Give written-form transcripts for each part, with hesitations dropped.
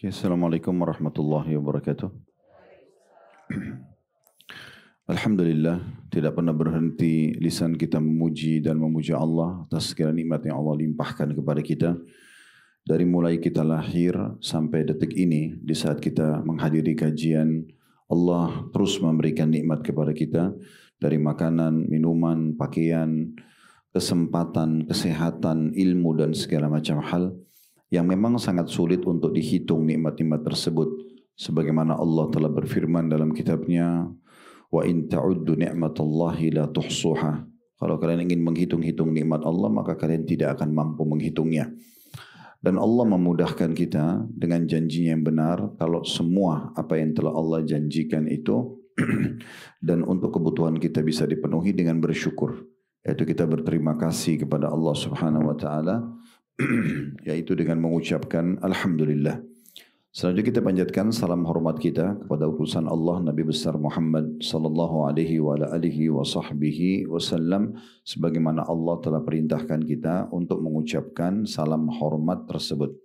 Oke, Assalamualaikum warahmatullahi wabarakatuh. Alhamdulillah, tidak pernah berhenti lisan kita memuji dan memuja Allah atas segala nikmat yang Allah limpahkan kepada kita. Dari mulai kita lahir sampai detik ini, di saat kita menghadiri kajian, Allah terus memberikan nikmat kepada kita dari makanan, minuman, pakaian, kesempatan, kesehatan, ilmu dan segala macam hal yang memang sangat sulit untuk dihitung nikmat-nikmat tersebut. Sebagaimana Allah telah berfirman dalam kitabnya, wa in ta'uddu ni'matallahi la tuhsuha. Kalau kalian ingin menghitung-hitung nikmat Allah, maka kalian tidak akan mampu menghitungnya. Dan Allah memudahkan kita dengan janjinya yang benar kalau semua apa yang telah Allah janjikan itu dan untuk kebutuhan kita bisa dipenuhi dengan bersyukur. Yaitu kita berterima kasih kepada Allah Subhanahu wa taala yaitu dengan mengucapkan Alhamdulillah. Selanjutnya kita panjatkan salam hormat kita kepada utusan Allah Nabi besar Muhammad sallallahu alaihi wa alihi wa sahbihi wasallam, sebagaimana Allah telah perintahkan kita untuk mengucapkan salam hormat tersebut.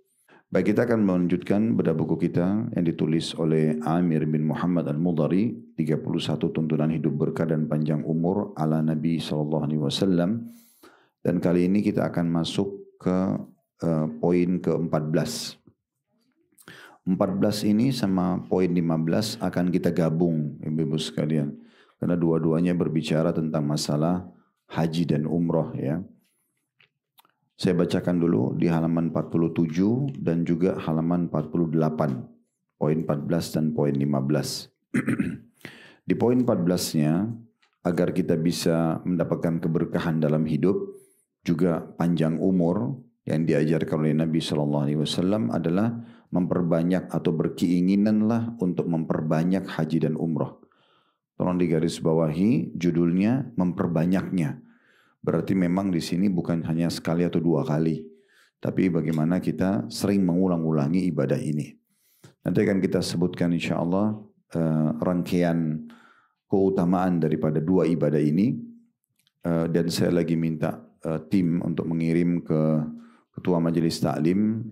Baik, kita akan melanjutkan bedah buku kita yang ditulis oleh Amir bin Muhammad Al-Mudhari, 31 tuntunan hidup berkah dan panjang umur ala Nabi sallallahu alaihi wasallam. Dan kali ini kita akan masuk ke poin ke-14. 14 ini sama poin 15 akan kita gabung, ibu-ibu sekalian. Karena dua-duanya berbicara tentang masalah haji dan umroh ya. Saya bacakan dulu di halaman 47 dan juga halaman 48. Poin 14 dan poin 15. Di poin 14-nya, agar kita bisa mendapatkan keberkahan dalam hidup, juga panjang umur, yang diajarkan oleh Nabi SAW adalah memperbanyak atau berkeinginanlah untuk memperbanyak haji dan umroh. Tolong digarisbawahi judulnya memperbanyaknya. Berarti memang di sini bukan hanya sekali atau dua kali, tapi bagaimana kita sering mengulang-ulangi ibadah ini. Nanti akan kita sebutkan insya Allah rangkaian keutamaan daripada dua ibadah ini. Dan saya lagi minta tim untuk mengirim ke Ketua Majelis Taklim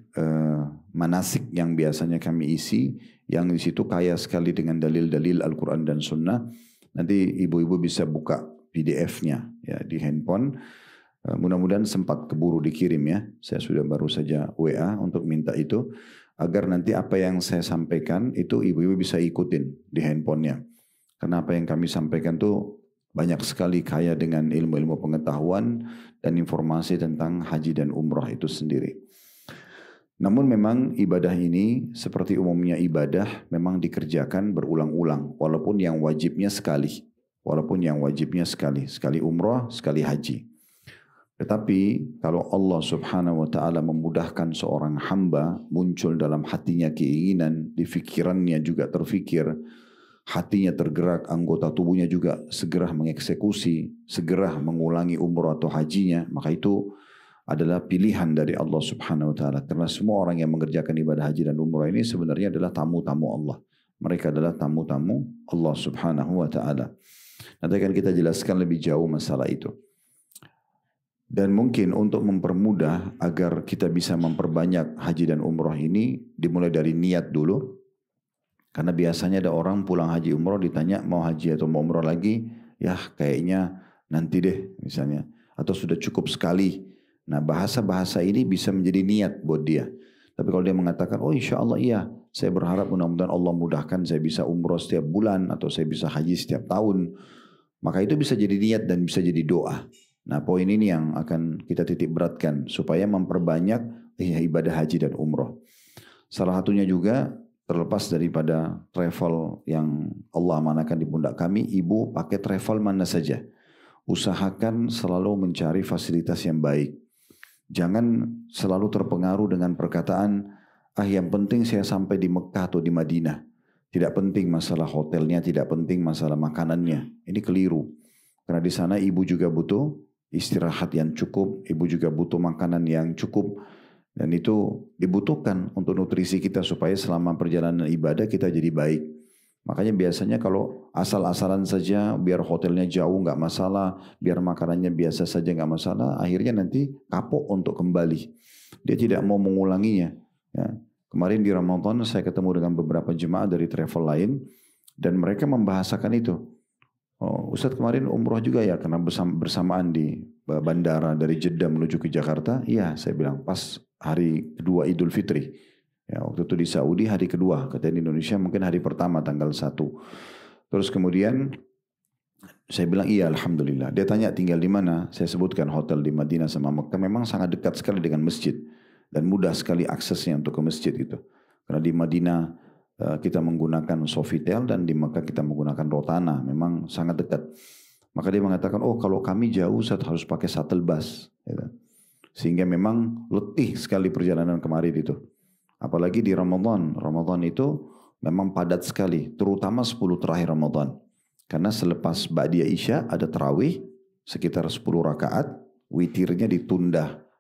manasik yang biasanya kami isi, yang di situ kaya sekali dengan dalil-dalil Al-Quran dan Sunnah. Nanti ibu-ibu bisa buka PDF-nya ya di handphone. Mudah-mudahan sempat keburu dikirim ya. Saya sudah baru saja WA untuk minta itu, agar nanti apa yang saya sampaikan itu ibu-ibu bisa ikutin di handphonenya. Karena apa yang kami sampaikan tuh banyak sekali kaya dengan ilmu-ilmu pengetahuan dan informasi tentang haji dan umrah itu sendiri. Namun memang ibadah ini seperti umumnya ibadah memang dikerjakan berulang-ulang, walaupun yang wajibnya sekali. Sekali umrah, sekali haji. Tetapi kalau Allah Subhanahu wa taala memudahkan seorang hamba, muncul dalam hatinya keinginan, di fikirannya juga terfikir, hatinya tergerak, anggota tubuhnya juga segera mengeksekusi, segera mengulangi umrah atau hajinya, maka itu adalah pilihan dari Allah Subhanahu wa taala. Karena semua orang yang mengerjakan ibadah haji dan umrah ini sebenarnya adalah tamu-tamu Allah. Mereka adalah tamu-tamu Allah Subhanahu wa taala. Nanti akan kita jelaskan lebih jauh masalah itu. Dan mungkin untuk mempermudah agar kita bisa memperbanyak haji dan umrah ini, dimulai dari niat dulu. Karena biasanya ada orang pulang haji umroh ditanya mau haji atau mau umroh lagi, ya kayaknya nanti deh misalnya. Atau sudah cukup sekali. Nah bahasa-bahasa ini bisa menjadi niat buat dia. Tapi kalau dia mengatakan, oh insya Allah iya, saya berharap mudah-mudahan Allah mudahkan saya bisa umroh setiap bulan atau saya bisa haji setiap tahun. Maka itu bisa jadi niat dan bisa jadi doa. Nah poin ini yang akan kita titik beratkan supaya memperbanyak ibadah haji dan umroh. Salah satunya juga, terlepas daripada travel yang Allah amanahkan di pundak kami, ibu pakai travel mana saja. Usahakan selalu mencari fasilitas yang baik. Jangan selalu terpengaruh dengan perkataan, yang penting saya sampai di Mekah atau di Madinah. Tidak penting masalah hotelnya, tidak penting masalah makanannya. Ini keliru. Karena di sana ibu juga butuh istirahat yang cukup, ibu juga butuh makanan yang cukup. Dan itu dibutuhkan untuk nutrisi kita supaya selama perjalanan ibadah kita jadi baik. Makanya biasanya kalau asal-asalan saja, biar hotelnya jauh nggak masalah, biar makanannya biasa saja nggak masalah, akhirnya nanti kapok untuk kembali. Dia tidak mau mengulanginya. Ya. Kemarin di Ramadan saya ketemu dengan beberapa jemaah dari travel lain dan mereka membahasakan itu. Oh, Ustadz kemarin umroh juga ya karena bersamaan di bandara dari Jeddah menuju ke Jakarta. Iya, saya bilang pas hari kedua Idul Fitri. Ya, waktu itu di Saudi hari kedua, katanya di Indonesia mungkin hari pertama tanggal 1. Terus kemudian saya bilang iya Alhamdulillah. Dia tanya tinggal di mana? Saya sebutkan hotel di Madinah sama Mekah memang sangat dekat sekali dengan masjid. Dan mudah sekali aksesnya untuk ke masjid itu. Karena di Madinah kita menggunakan Sofitel dan di Mekah kita menggunakan Rotana. Memang sangat dekat. Maka dia mengatakan, oh kalau kami jauh saya harus pakai shuttle bus. Gitu. Sehingga memang letih sekali perjalanan kemarin itu. Apalagi di Ramadan. Ramadan itu memang padat sekali. Terutama 10 terakhir Ramadan. Karena selepas Ba'diyah Isya ada tarawih sekitar 10 rakaat. Witirnya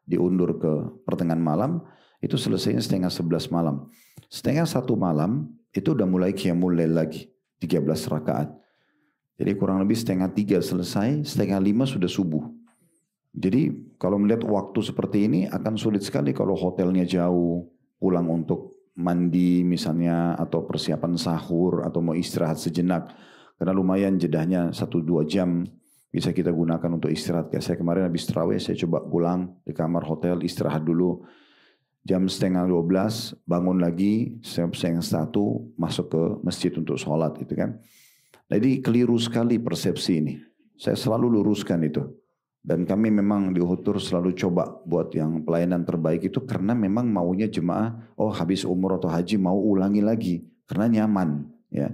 diundur ke pertengahan malam. Itu selesainya setengah 11 malam. Setengah 1 malam itu udah mulai qiyamul lail lagi. 13 rakaat. Jadi kurang lebih setengah 3 selesai. Setengah 5 sudah subuh. Jadi kalau melihat waktu seperti ini akan sulit sekali kalau hotelnya jauh. Pulang untuk mandi misalnya. Atau persiapan sahur. Atau mau istirahat sejenak. Karena lumayan jedahnya 1-2 jam bisa kita gunakan untuk istirahat. Kayak saya kemarin habis tarawih saya coba pulang di kamar hotel istirahat dulu. Jam setengah 12 bangun lagi setengah 1 masuk ke masjid untuk sholat gitu kan. Jadi keliru sekali persepsi ini. Saya selalu luruskan itu. Dan kami memang di Uhud Tour selalu coba buat yang pelayanan terbaik itu karena memang maunya jemaah habis umur atau haji mau ulangi lagi karena nyaman ya.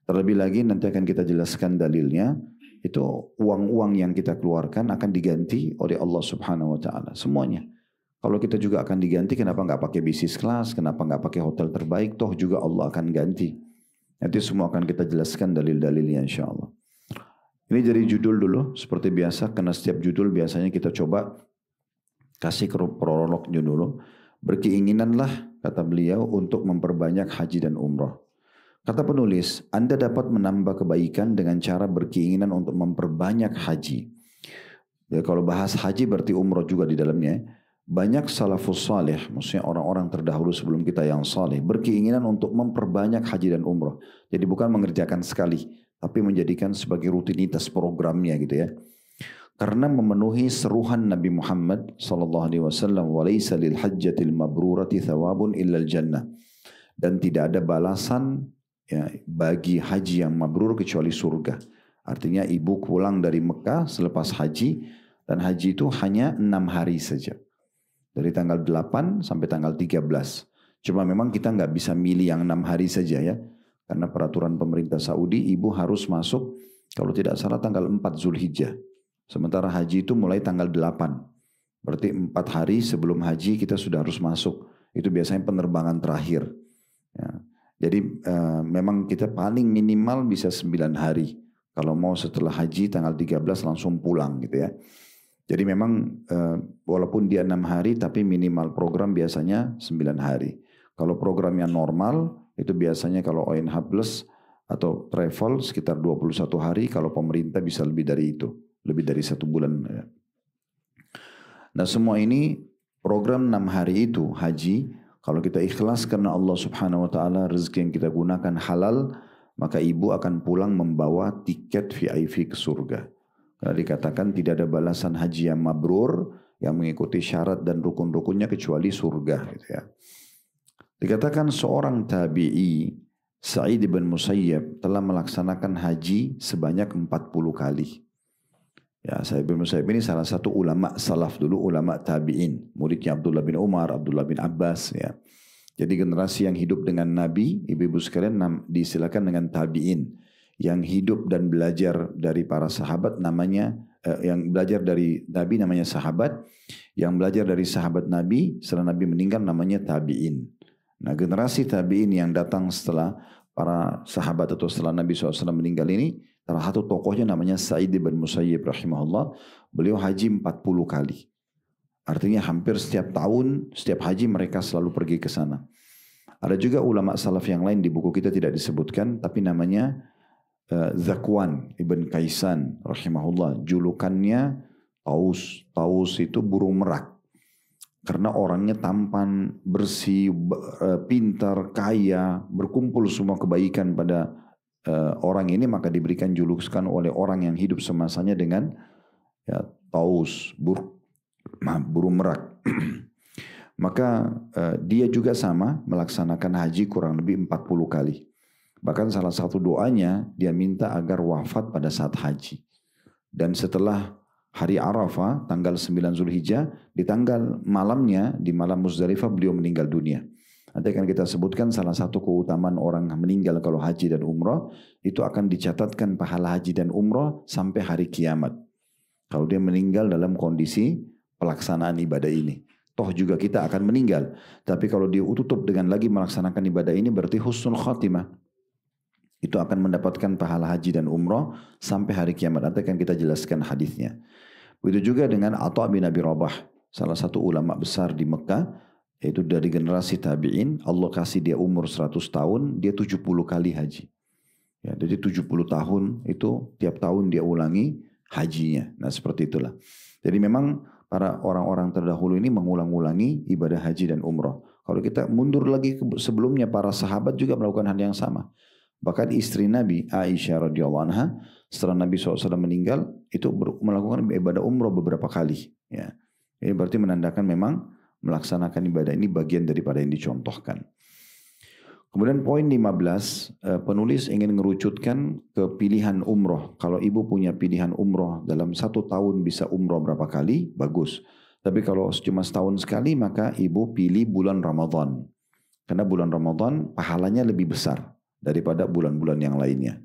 Terlebih lagi nanti akan kita jelaskan dalilnya. Itu uang-uang yang kita keluarkan akan diganti oleh Allah Subhanahu Wa Taala semuanya. Kalau kita juga akan diganti, kenapa nggak pakai bisnis kelas? Kenapa nggak pakai hotel terbaik? Toh juga Allah akan ganti. Nanti semua akan kita jelaskan dalil-dalilnya insya Allah. Ini dari judul dulu seperti biasa. Karena setiap judul biasanya kita coba kasih prolognya dulu. Berkeinginanlah kata beliau untuk memperbanyak haji dan umrah. Kata penulis, Anda dapat menambah kebaikan dengan cara berkeinginan untuk memperbanyak haji. Ya, kalau bahas haji berarti umrah juga di dalamnya. Banyak salafus salih, maksudnya orang-orang terdahulu sebelum kita yang salih, berkeinginan untuk memperbanyak haji dan umrah. Jadi bukan mengerjakan sekali, tapi menjadikan sebagai rutinitas programnya gitu ya. Karena memenuhi seruhan Nabi Muhammad SAW, walaysa lil hajjatil mabrurati thawabun illal jannah. Dan tidak ada balasan ya, bagi haji yang mabrur kecuali surga. Artinya ibu pulang dari Mekah selepas haji dan haji itu hanya 6 hari saja. Dari tanggal 8 sampai tanggal 13. Cuma memang kita nggak bisa milih yang 6 hari saja ya. Karena peraturan pemerintah Saudi ibu harus masuk kalau tidak salah tanggal 4 Zulhijjah. Sementara haji itu mulai tanggal 8. Berarti 4 hari sebelum haji kita sudah harus masuk. Itu biasanya penerbangan terakhir. Ya. Jadi memang kita paling minimal bisa 9 hari. Kalau mau setelah haji tanggal 13 langsung pulang gitu ya. Jadi memang walaupun dia 6 hari tapi minimal program biasanya 9 hari. Kalau programnya normal itu biasanya kalau ONH Plus atau travel sekitar 21 hari. Kalau pemerintah bisa lebih dari itu. Lebih dari 1 bulan. Nah semua ini program 6 hari itu haji. Kalau kita ikhlas karena Allah Subhanahu Wa Taala rezeki yang kita gunakan halal, maka ibu akan pulang membawa tiket VIP ke surga. Karena dikatakan tidak ada balasan haji yang mabrur yang mengikuti syarat dan rukun-rukunnya kecuali surga. Gitu ya. Dikatakan seorang tabi'i Sa'id bin Musayyab telah melaksanakan haji sebanyak 40 kali. Ya, Sa'id bin Musayyab ini salah satu ulama salaf dulu, ulama tabi'in. Muridnya Abdullah bin Umar, Abdullah bin Abbas. Ya. Jadi generasi yang hidup dengan Nabi, ibu-ibu sekalian disilakan dengan tabi'in. Yang hidup dan belajar dari para sahabat namanya, yang belajar dari Nabi namanya sahabat. Yang belajar dari sahabat Nabi setelah Nabi meninggal namanya tabi'in. Nah generasi tabi'in yang datang setelah para sahabat atau setelah Nabi SAW meninggal ini, salah satu tokohnya namanya Sa'id bin Musayyib rahimahullah. Beliau haji 40 kali. Artinya hampir setiap tahun, setiap haji mereka selalu pergi ke sana. Ada juga ulama salaf yang lain di buku kita tidak disebutkan, tapi namanya Zakwan ibn Kaisan rahimahullah. Julukannya Taus. Taus itu burung merak. Karena orangnya tampan, bersih, pintar, kaya, berkumpul semua kebaikan pada orang ini, maka diberikan julukan oleh orang yang hidup semasanya dengan ya, taus, burung merak. Maka dia juga sama melaksanakan haji kurang lebih 40 kali. Bahkan salah satu doanya dia minta agar wafat pada saat haji. Dan setelah hari Arafah, tanggal 9 Zulhijjah, di tanggal malamnya, di malam Muzdalifah beliau meninggal dunia. Nanti akan kita sebutkan salah satu keutamaan orang meninggal kalau haji dan umrah, itu akan dicatatkan pahala haji dan umrah sampai hari kiamat. Kalau dia meninggal dalam kondisi pelaksanaan ibadah ini. Toh juga kita akan meninggal. Tapi kalau dia tutup dengan lagi melaksanakan ibadah ini berarti husnul khatimah. Itu akan mendapatkan pahala haji dan umrah sampai hari kiamat. Nanti akan kita jelaskan hadisnya. Begitu juga dengan Atha bin Abi Rabah, salah satu ulama besar di Mekah, yaitu dari generasi tabi'in. Allah kasih dia umur 100 tahun, dia 70 kali haji. Ya, jadi 70 tahun itu tiap tahun dia ulangi hajinya. Nah seperti itulah. Jadi memang para orang-orang terdahulu ini mengulang-ulangi ibadah haji dan umrah. Kalau kita mundur lagi sebelumnya, para sahabat juga melakukan hal yang sama. Bahkan istri Nabi Aisyah radhiyallahu anha setelah Nabi SAW meninggal itu melakukan ibadah umrah beberapa kali. Ya. Ini berarti menandakan memang melaksanakan ibadah ini bagian daripada yang dicontohkan. Kemudian poin 15, penulis ingin mengerucutkan ke pilihan umroh. Kalau ibu punya pilihan umroh dalam 1 tahun bisa umroh berapa kali, bagus. Tapi kalau cuma setahun sekali, maka ibu pilih bulan Ramadan. Karena bulan Ramadan pahalanya lebih besar daripada bulan-bulan yang lainnya.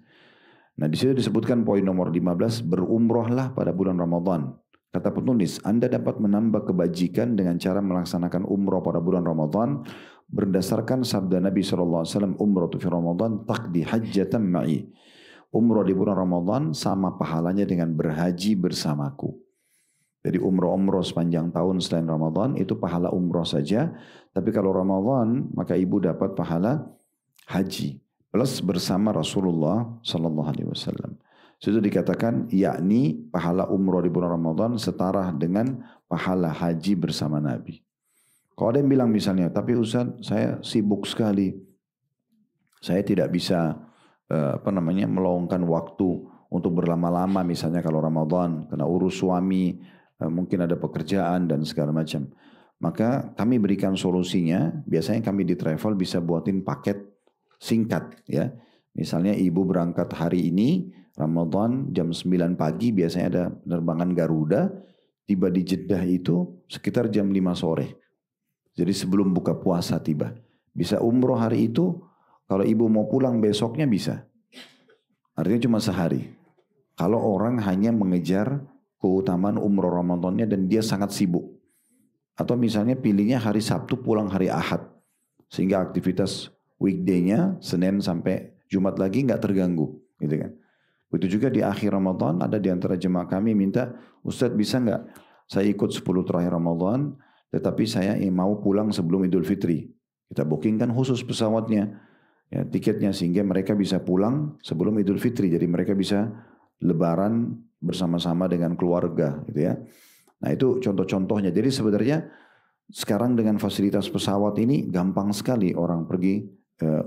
Nah di situ disebutkan poin nomor 15, berumrohlah pada bulan Ramadan. Kata penulis, Anda dapat menambah kebajikan dengan cara melaksanakan umroh pada bulan Ramadan berdasarkan sabda Nabi SAW, umratu fi Ramadan taqdi hajjatan ma'i. Umroh di bulan Ramadan sama pahalanya dengan berhaji bersamaku. Jadi umroh-umroh sepanjang tahun selain Ramadan itu pahala umroh saja. Tapi kalau Ramadan maka ibu dapat pahala haji plus bersama Rasulullah SAW. Itu dikatakan yakni pahala umroh di bulan Ramadan setara dengan pahala haji bersama Nabi. Kalau ada yang bilang misalnya, tapi Ustaz saya sibuk sekali, saya tidak bisa meluangkan waktu untuk berlama-lama misalnya kalau Ramadan, karena urus suami, mungkin ada pekerjaan dan segala macam. Maka kami berikan solusinya, biasanya kami di travel bisa buatin paket singkat ya. Misalnya ibu berangkat hari ini, Ramadan jam 9 pagi biasanya ada penerbangan Garuda, tiba di Jeddah itu sekitar jam 5 sore. Jadi sebelum buka puasa tiba. Bisa umroh hari itu, kalau ibu mau pulang besoknya bisa. Artinya cuma sehari. Kalau orang hanya mengejar keutamaan umroh Ramadannya dan dia sangat sibuk. Atau misalnya pilihnya hari Sabtu pulang hari Ahad. Sehingga aktivitas weekday-nya Senin sampai Jumat lagi nggak terganggu. Gitu kan. Begitu juga di akhir Ramadan ada di antara jemaah kami minta, Ustadz bisa nggak saya ikut 10 terakhir Ramadan, tetapi saya mau pulang sebelum Idul Fitri. Kita bookingkan khusus pesawatnya, ya, tiketnya sehingga mereka bisa pulang sebelum Idul Fitri. Jadi mereka bisa lebaran bersama-sama dengan keluarga, gitu ya. Nah itu contoh-contohnya. Jadi sebenarnya sekarang dengan fasilitas pesawat ini gampang sekali orang pergi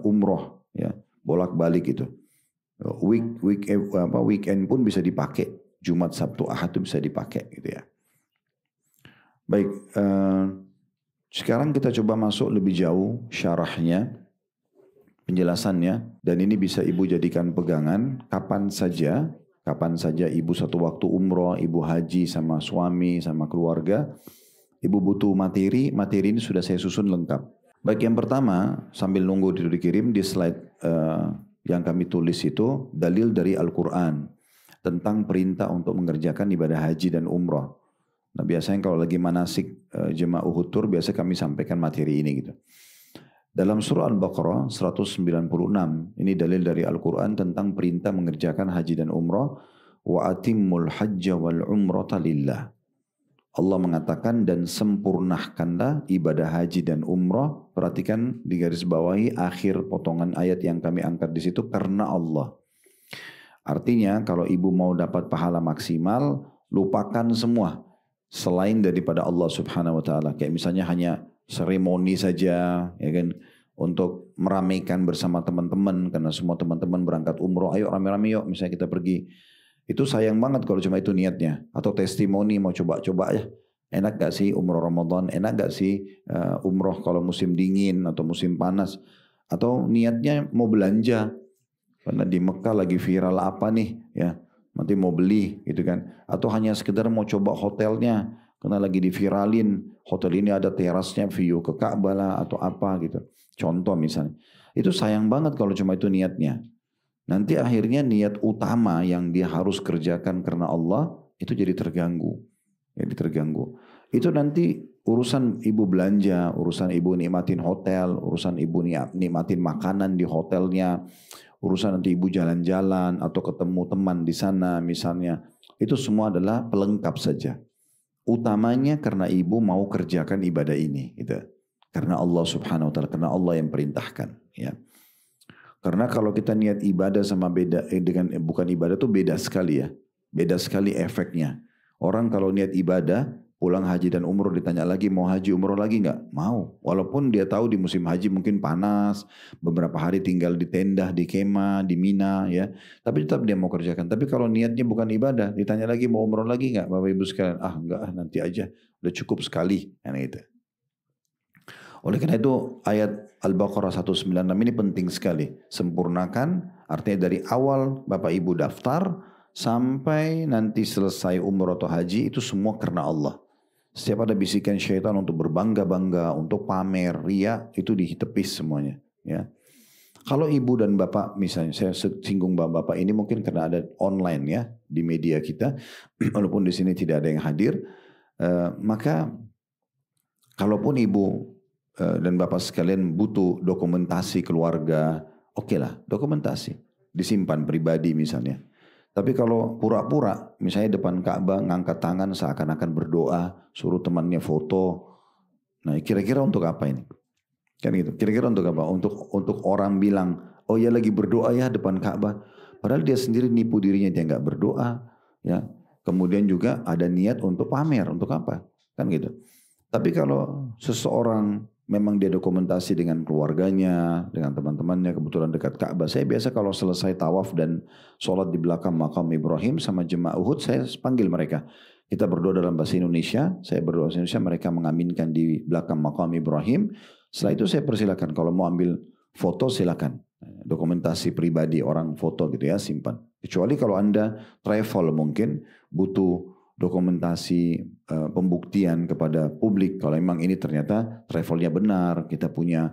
umroh, ya, bolak-balik itu. Weekend pun bisa dipakai, Jumat, Sabtu, Ahad itu bisa dipakai, gitu ya. Baik, sekarang kita coba masuk lebih jauh syarahnya, penjelasannya, dan ini bisa ibu jadikan pegangan kapan saja ibu satu waktu umroh, ibu haji sama suami, sama keluarga, ibu butuh materi ini sudah saya susun lengkap. Baik, yang pertama, sambil nunggu itu dikirim di slide yang kami tulis itu dalil dari Al-Quran tentang perintah untuk mengerjakan ibadah haji dan umroh. Nah biasanya kalau lagi manasik jemaah Uhud Tour biasa kami sampaikan materi ini gitu. Dalam surah Al-Baqarah 196 ini dalil dari Al-Quran tentang perintah mengerjakan haji dan umroh. Wa atimmul hajja wal umrata lillah. Allah mengatakan dan sempurnakanlah ibadah haji dan umrah. Perhatikan di garis bawahi akhir potongan ayat yang kami angkat di situ karena Allah. Artinya kalau ibu mau dapat pahala maksimal, lupakan semua. selain daripada Allah Subhanahu wa taala. Kayak misalnya hanya seremoni saja, ya kan, untuk meramaikan bersama teman-teman karena semua teman-teman berangkat umroh, ayo rame-rame yuk misalnya kita pergi. Itu sayang banget kalau cuma itu niatnya. Atau testimoni mau coba-coba ya. Enak gak sih umroh Ramadan? Enak gak sih umroh kalau musim dingin atau musim panas? Atau niatnya mau belanja. Karena di Mekah lagi viral apa nih ya. Nanti mau beli gitu kan. Atau hanya sekedar mau coba hotelnya. Karena lagi diviralin. Hotel ini ada terasnya view ke Ka'bah lah atau apa gitu. Contoh misalnya. Itu sayang banget kalau cuma itu niatnya. Nanti akhirnya niat utama yang dia harus kerjakan karena Allah itu jadi terganggu. Jadi terganggu. Itu nanti urusan ibu belanja, urusan ibu nikmatin hotel, urusan ibu nikmatin makanan di hotelnya, urusan nanti ibu jalan-jalan atau ketemu teman di sana misalnya. Itu semua adalah pelengkap saja. Utamanya karena ibu mau kerjakan ibadah ini. Gitu. Karena Allah Subhanahu wa ta'ala, karena Allah yang perintahkan. Ya. Karena kalau kita niat ibadah sama beda dengan bukan ibadah itu beda sekali ya. Beda sekali efeknya. Orang kalau niat ibadah, pulang haji dan umroh ditanya lagi mau haji umroh lagi nggak? Mau. Walaupun dia tahu di musim haji mungkin panas, beberapa hari tinggal di tenda, di kemah, di Mina ya. Tapi tetap dia mau kerjakan. Tapi kalau niatnya bukan ibadah, ditanya lagi mau umroh lagi nggak? Bapak Ibu sekalian, enggak, nanti aja. Udah cukup sekali. Gitu. Oleh karena itu ayat Al-Baqarah 196 ini penting sekali. Sempurnakan artinya dari awal Bapak Ibu daftar sampai nanti selesai umroh atau haji itu semua karena Allah. Setiap ada bisikan syaitan untuk berbangga-bangga, untuk pamer, ria, itu ditepis semuanya. Ya. Kalau ibu dan bapak misalnya, saya singgung bapak ini mungkin karena ada online ya di media kita, walaupun di sini tidak ada yang hadir, maka kalaupun ibu dan bapak sekalian butuh dokumentasi keluarga, oke lah dokumentasi, disimpan pribadi misalnya. Tapi kalau pura-pura, misalnya depan Ka'bah ngangkat tangan seakan-akan berdoa, suruh temannya foto, nah kira-kira untuk apa ini? Kan gitu. Kira-kira untuk apa? Untuk orang bilang, oh ya lagi berdoa ya depan Ka'bah. Padahal dia sendiri nipu dirinya, dia nggak berdoa, ya. Kemudian juga ada niat untuk pamer, untuk apa? Kan gitu. Tapi kalau seseorang memang dia dokumentasi dengan keluarganya, dengan teman-temannya, kebetulan dekat Ka'bah. Saya biasa kalau selesai tawaf dan sholat di belakang makam Ibrahim sama jemaah Uhud, saya panggil mereka. Kita berdoa dalam bahasa Indonesia, saya berdoa bahasa Indonesia, mereka mengaminkan di belakang makam Ibrahim. Setelah itu saya persilakan, kalau mau ambil foto silakan. Dokumentasi pribadi orang foto gitu ya, simpan. Kecuali kalau Anda travel mungkin butuh dokumentasi pembuktian kepada publik kalau memang ini ternyata travelnya benar, kita punya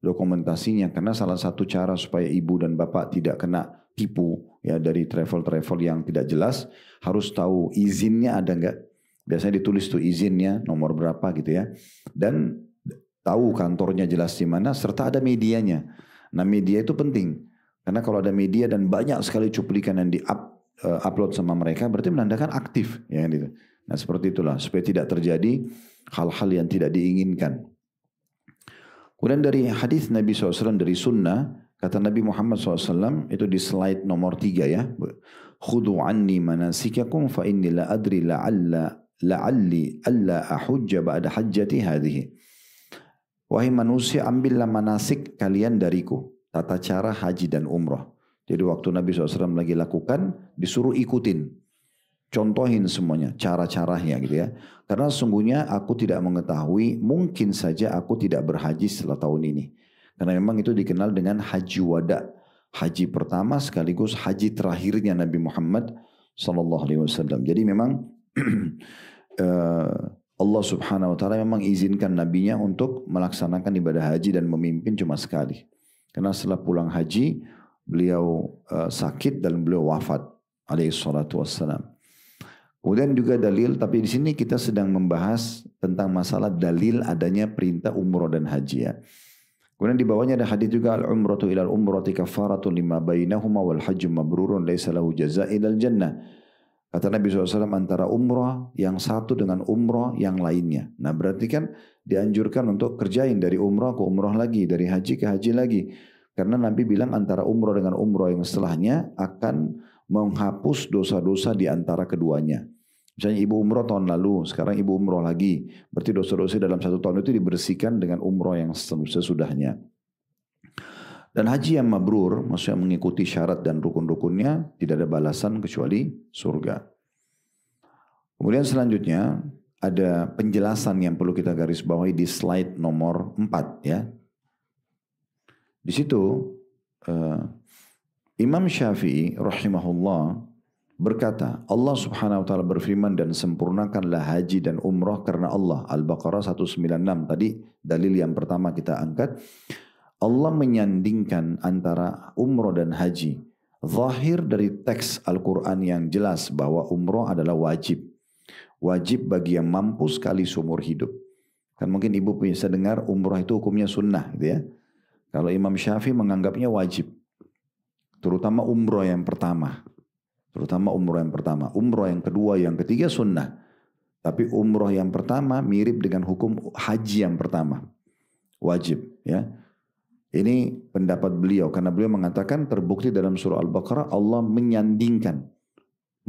dokumentasinya, karena salah satu cara supaya ibu dan bapak tidak kena tipu ya dari travel yang tidak jelas, harus tahu izinnya ada enggak. Biasanya ditulis tuh izinnya nomor berapa gitu ya, dan tahu kantornya jelas di mana serta ada medianya. Nah media itu penting karena kalau ada media dan banyak sekali cuplikan yang upload sama mereka berarti menandakan aktif ya gitu. Nah seperti itulah supaya tidak terjadi hal-hal yang tidak diinginkan. Kemudian dari hadis Nabi SAW dari sunnah kata Nabi Muhammad SAW itu di slide nomor 3 ya. Khudu anni manasikakum fa inni la adri la'alli alla ahujja ba'da hajjati hadhihi. Wahai manusia ambillah manasik kalian dariku, tata cara haji dan umrah. Jadi waktu Nabi SAW lagi lakukan, disuruh ikutin. Contohin semuanya, cara-caranya gitu ya. Karena sesungguhnya aku tidak mengetahui, mungkin saja aku tidak berhaji setelah tahun ini. Karena memang itu dikenal dengan haji wada. Haji pertama sekaligus haji terakhirnya Nabi Muhammad SAW. Jadi memang Allah Subhanahu Wa Taala memang izinkan nabinya untuk melaksanakan ibadah haji dan memimpin cuma sekali. Karena setelah pulang haji, beliau sakit dan beliau wafat alaihi salatu wassalam. Kemudian juga dalil, tapi di sini kita sedang membahas tentang masalah dalil adanya perintah umroh dan haji ya. Kemudian di bawahnya ada hadis juga al-umratu ilal umrati kafaratun lima bainahuma wal hajju mabrurun laisa lahu jazaa ilal jannah. Kata Nabi SAW antara umrah yang satu dengan umrah yang lainnya. Nah berarti kan dianjurkan untuk kerjain dari umrah ke umrah lagi, dari haji ke haji lagi. Karena Nabi bilang antara umrah dengan umrah yang setelahnya akan menghapus dosa-dosa di antara keduanya. Misalnya ibu umroh tahun lalu, sekarang ibu umroh lagi. Berarti dosa-dosa dalam 1 tahun itu dibersihkan dengan umroh yang sesudahnya. Dan haji yang mabrur, maksudnya mengikuti syarat dan rukun-rukunnya, tidak ada balasan kecuali surga. Kemudian selanjutnya, ada penjelasan yang perlu kita garis bawahi di slide nomor 4 ya. Di situ Imam Syafi'i rahimahullah berkata, Allah subhanahu wa ta'ala berfirman, dan sempurnakanlah haji dan umrah karena Allah. Al-Baqarah 196 tadi dalil yang pertama kita angkat. Allah menyandingkan antara umrah dan haji. Zahir dari teks Al-Quran yang jelas bahwa umrah adalah wajib. Wajib bagi yang mampu sekali seumur hidup. Kan mungkin ibu bisa dengar umrah itu hukumnya sunnah gitu ya. Kalau Imam Syafi'i menganggapnya wajib. Terutama umrah yang pertama. Umrah yang kedua, yang ketiga sunnah. Tapi umrah yang pertama mirip dengan hukum haji yang pertama. Wajib ya. Ini pendapat beliau karena beliau mengatakan terbukti dalam surah Al-Baqarah Allah menyandingkan,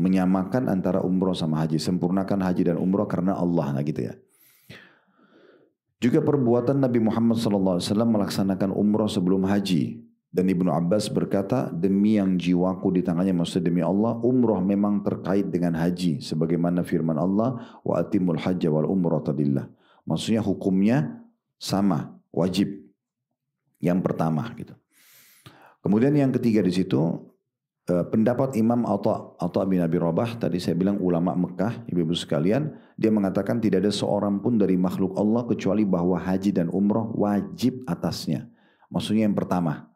menyamakan antara umrah sama haji. Sempurnakan haji dan umrah karena Allah, nah gitu ya. Juga perbuatan Nabi Muhammad SAW melaksanakan umrah sebelum haji. Dan Ibnu Abbas berkata, demi yang jiwaku di tangannya, maksudnya demi Allah, umrah memang terkait dengan haji. Sebagaimana firman Allah, wa atimul hajja wal umrata lillah. Maksudnya hukumnya sama, wajib. Yang pertama gitu. Kemudian yang ketiga di situ, pendapat Imam Atha bin Abi Rabah, tadi saya bilang ulama Mekah, ibu-ibu sekalian, dia mengatakan tidak ada seorang pun dari makhluk Allah kecuali bahwa haji dan umrah wajib atasnya. Maksudnya yang pertama,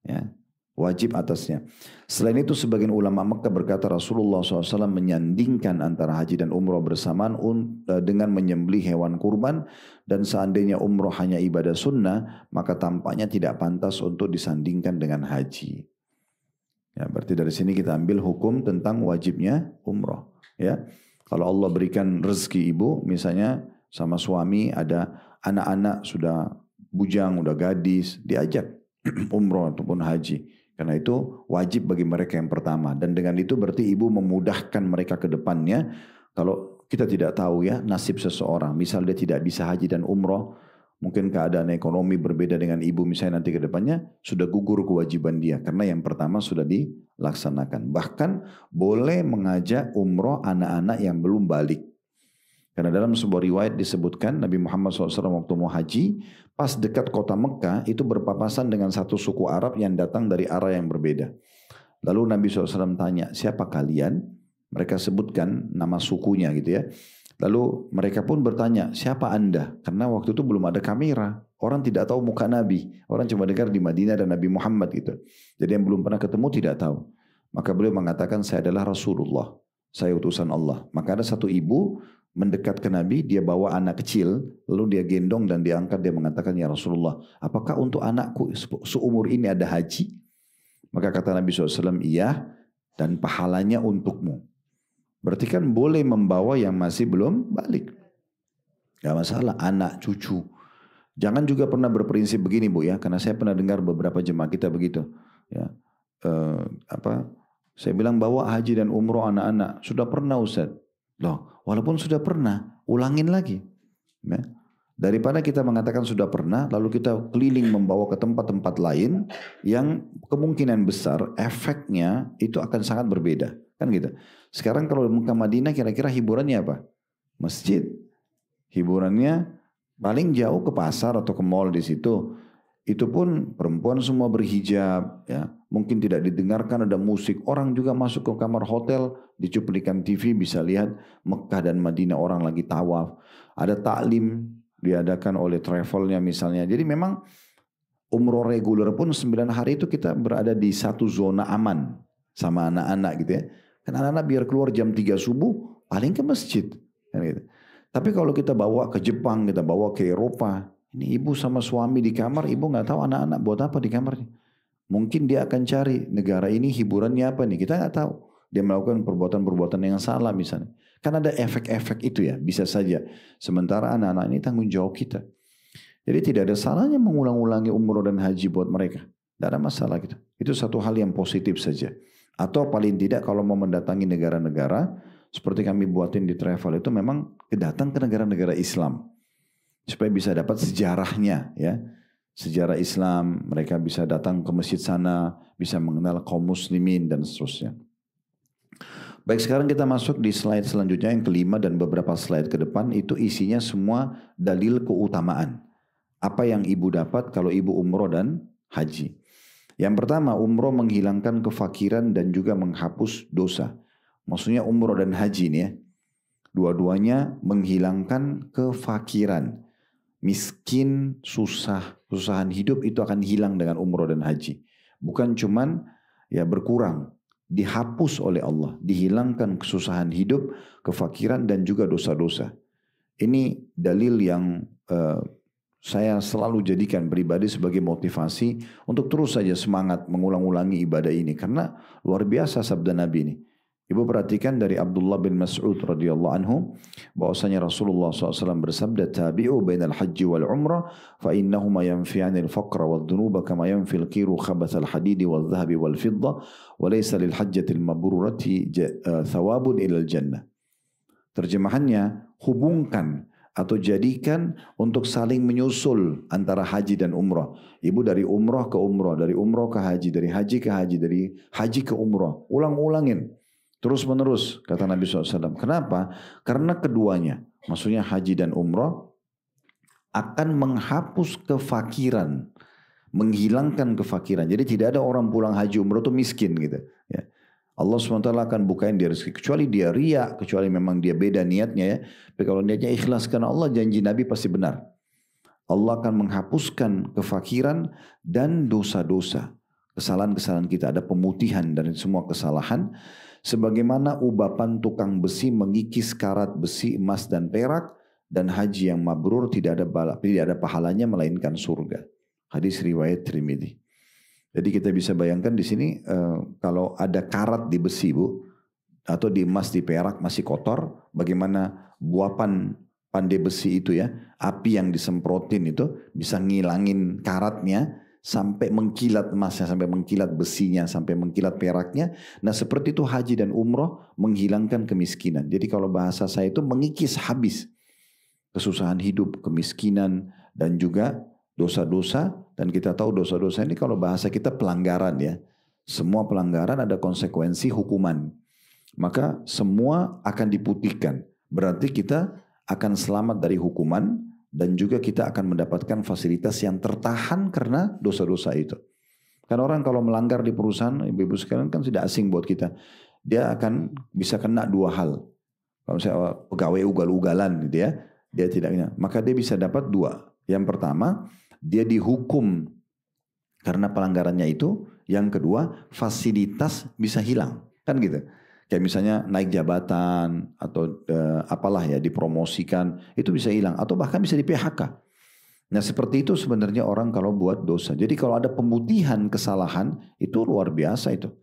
ya, wajib atasnya. Selain itu sebagian ulama Mekah berkata Rasulullah SAW menyandingkan antara haji dan umrah bersamaan dengan menyembelih hewan kurban, dan seandainya umrah hanya ibadah sunnah maka tampaknya tidak pantas untuk disandingkan dengan haji. Ya, berarti dari sini kita ambil hukum tentang wajibnya umrah. Ya, kalau Allah berikan rezeki ibu, misalnya sama suami ada anak-anak sudah bujang, udah gadis, diajak umrah ataupun haji. Karena itu wajib bagi mereka yang pertama. Dan dengan itu berarti ibu memudahkan mereka ke depannya. Kalau kita tidak tahu ya nasib seseorang, misal dia tidak bisa haji dan umrah, mungkin keadaan ekonomi berbeda dengan ibu misalnya nanti ke depannya, sudah gugur kewajiban dia. Karena yang pertama sudah dilaksanakan. Bahkan boleh mengajak umrah anak-anak yang belum balik. Karena dalam sebuah riwayat disebutkan Nabi Muhammad SAW waktu mau haji, pas dekat kota Mekah itu berpapasan dengan satu suku Arab yang datang dari arah yang berbeda. Lalu Nabi SAW tanya, siapa kalian? Mereka sebutkan nama sukunya gitu ya. Lalu mereka pun bertanya, siapa anda? Karena waktu itu belum ada kamera. Orang tidak tahu muka Nabi. Orang cuma dengar di Madinah dan Nabi Muhammad gitu. Jadi yang belum pernah ketemu tidak tahu. Maka beliau mengatakan, saya adalah Rasulullah. Saya utusan Allah. Maka ada satu ibu mendekat ke Nabi, dia bawa anak kecil, lalu dia gendong dan diangkat, dia mengatakan, ya Rasulullah, apakah untuk anakku seumur ini ada haji? Maka kata Nabi SAW, iya, dan pahalanya untukmu. Berarti kan boleh membawa yang masih belum balik. Gak masalah, anak, cucu. Jangan juga pernah berprinsip begini Bu ya, karena saya pernah dengar beberapa jemaah kita begitu. Ya, saya bilang bawa haji dan umroh anak-anak. Sudah pernah Ustaz. Loh, walaupun sudah pernah, ulangin lagi. Ya. Daripada kita mengatakan sudah pernah, lalu kita keliling membawa ke tempat-tempat lain yang kemungkinan besar efeknya itu akan sangat berbeda. Kan gitu. Sekarang kalau di Mekah Madinah kira-kira hiburannya apa? Masjid. Hiburannya paling jauh ke pasar atau ke mall di situ. Itu pun perempuan semua berhijab, ya. Mungkin tidak didengarkan ada musik. Orang juga masuk ke kamar hotel, di cuplikan TV bisa lihat Mekah dan Madinah orang lagi tawaf. Ada taklim diadakan oleh travelnya misalnya. Jadi memang umroh reguler pun 9 hari itu kita berada di satu zona aman sama anak-anak gitu ya. Kan anak-anak biar keluar jam 3 subuh paling ke masjid. Kan gitu. Tapi kalau kita bawa ke Jepang, kita bawa ke Eropa, ini ibu sama suami di kamar, ibu nggak tahu anak-anak buat apa di kamarnya. Mungkin dia akan cari negara ini hiburannya apa nih, kita nggak tahu. Dia melakukan perbuatan-perbuatan yang salah misalnya. Kan ada efek-efek itu ya, bisa saja. Sementara anak-anak ini tanggung jawab kita. Jadi tidak ada salahnya mengulang-ulangi umroh dan haji buat mereka. Tidak ada masalah gitu. Itu satu hal yang positif saja. Atau paling tidak kalau mau mendatangi negara-negara, seperti kami buatin di travel itu memang datang ke negara-negara Islam supaya bisa dapat sejarahnya ya. Sejarah Islam, mereka bisa datang ke masjid sana, bisa mengenal kaum muslimin dan seterusnya. Baik, sekarang kita masuk di slide selanjutnya yang kelima dan beberapa slide ke depan itu isinya semua dalil keutamaan. Apa yang ibu dapat kalau ibu umroh dan haji. Yang pertama, umroh menghilangkan kefakiran dan juga menghapus dosa. Maksudnya umroh dan haji ini ya. Dua-duanya menghilangkan kefakiran. Miskin, susah, kesusahan hidup itu akan hilang dengan umroh dan haji. Bukan cuman ya berkurang, dihapus oleh Allah, dihilangkan kesusahan hidup, kefakiran dan juga dosa-dosa. Ini dalil yang saya selalu jadikan pribadi sebagai motivasi untuk terus saja semangat mengulang-ulangi ibadah ini karena luar biasa sabda Nabi ini. Ibu perhatikan dari Abdullah bin Mas'ud radhiyallahu anhu bahwasanya Rasulullah SAW bersabda tabi'u bainal haji wal umrah fa innahuma yanfi'anil faqra wad dhunuba kama yanfil qiru khabathal hadidi wal dhahabi wal fidda wa laysa lil hajjatil mabrurati thawabun ilal jannah. Terjemahannya, hubungkan atau jadikan untuk saling menyusul antara haji dan umrah. Ibu dari umrah ke umrah, dari umrah ke haji, dari haji ke haji, dari haji ke umrah. Ulang-ulangin. Terus menerus, kata Nabi SAW. Kenapa? Karena keduanya, maksudnya haji dan umrah, akan menghapus kefakiran. Menghilangkan kefakiran. Jadi tidak ada orang pulang haji umrah itu miskin gitu. Ya. Allah SWT akan bukain dia rezeki. Kecuali dia riya, kecuali memang dia beda niatnya ya. Tapi kalau niatnya ikhlas karena Allah, janji Nabi pasti benar. Allah akan menghapuskan kefakiran dan dosa-dosa. Kesalahan-kesalahan kita, ada pemutihan dari semua kesalahan. Sebagaimana ubapan tukang besi mengikis karat besi, emas dan perak. Dan haji yang mabrur tidak ada pahalanya melainkan surga. Hadis riwayat Tirmidzi. Jadi kita bisa bayangkan di sini kalau ada karat di besi bu, atau di emas di perak masih kotor, bagaimana buapan pandai besi itu ya, api yang disemprotin itu bisa ngilangin karatnya sampai mengkilat emasnya, sampai mengkilat besinya, sampai mengkilat peraknya. Nah seperti itu haji dan umroh menghilangkan kemiskinan. Jadi kalau bahasa saya itu mengikis habis kesusahan hidup, kemiskinan dan juga dosa-dosa. Dan kita tahu dosa-dosa ini kalau bahasa kita pelanggaran ya. Semua pelanggaran ada konsekuensi hukuman. Maka semua akan diputihkan. Berarti kita akan selamat dari hukuman. Dan juga kita akan mendapatkan fasilitas yang tertahan karena dosa-dosa itu. Karena orang kalau melanggar di perusahaan, ibu-ibu sekalian kan tidak asing buat kita. Dia akan bisa kena dua hal. Kalau misalnya pegawai ugal-ugalan gitu ya. Dia tidak kena. Maka dia bisa dapat dua. Yang pertama, dia dihukum karena pelanggarannya itu. Yang kedua, fasilitas bisa hilang. Kan gitu. Kayak misalnya naik jabatan atau apalah ya dipromosikan. Itu bisa hilang. Atau bahkan bisa di PHK. Nah seperti itu sebenarnya orang kalau buat dosa. Jadi kalau ada pemutihan kesalahan itu luar biasa itu.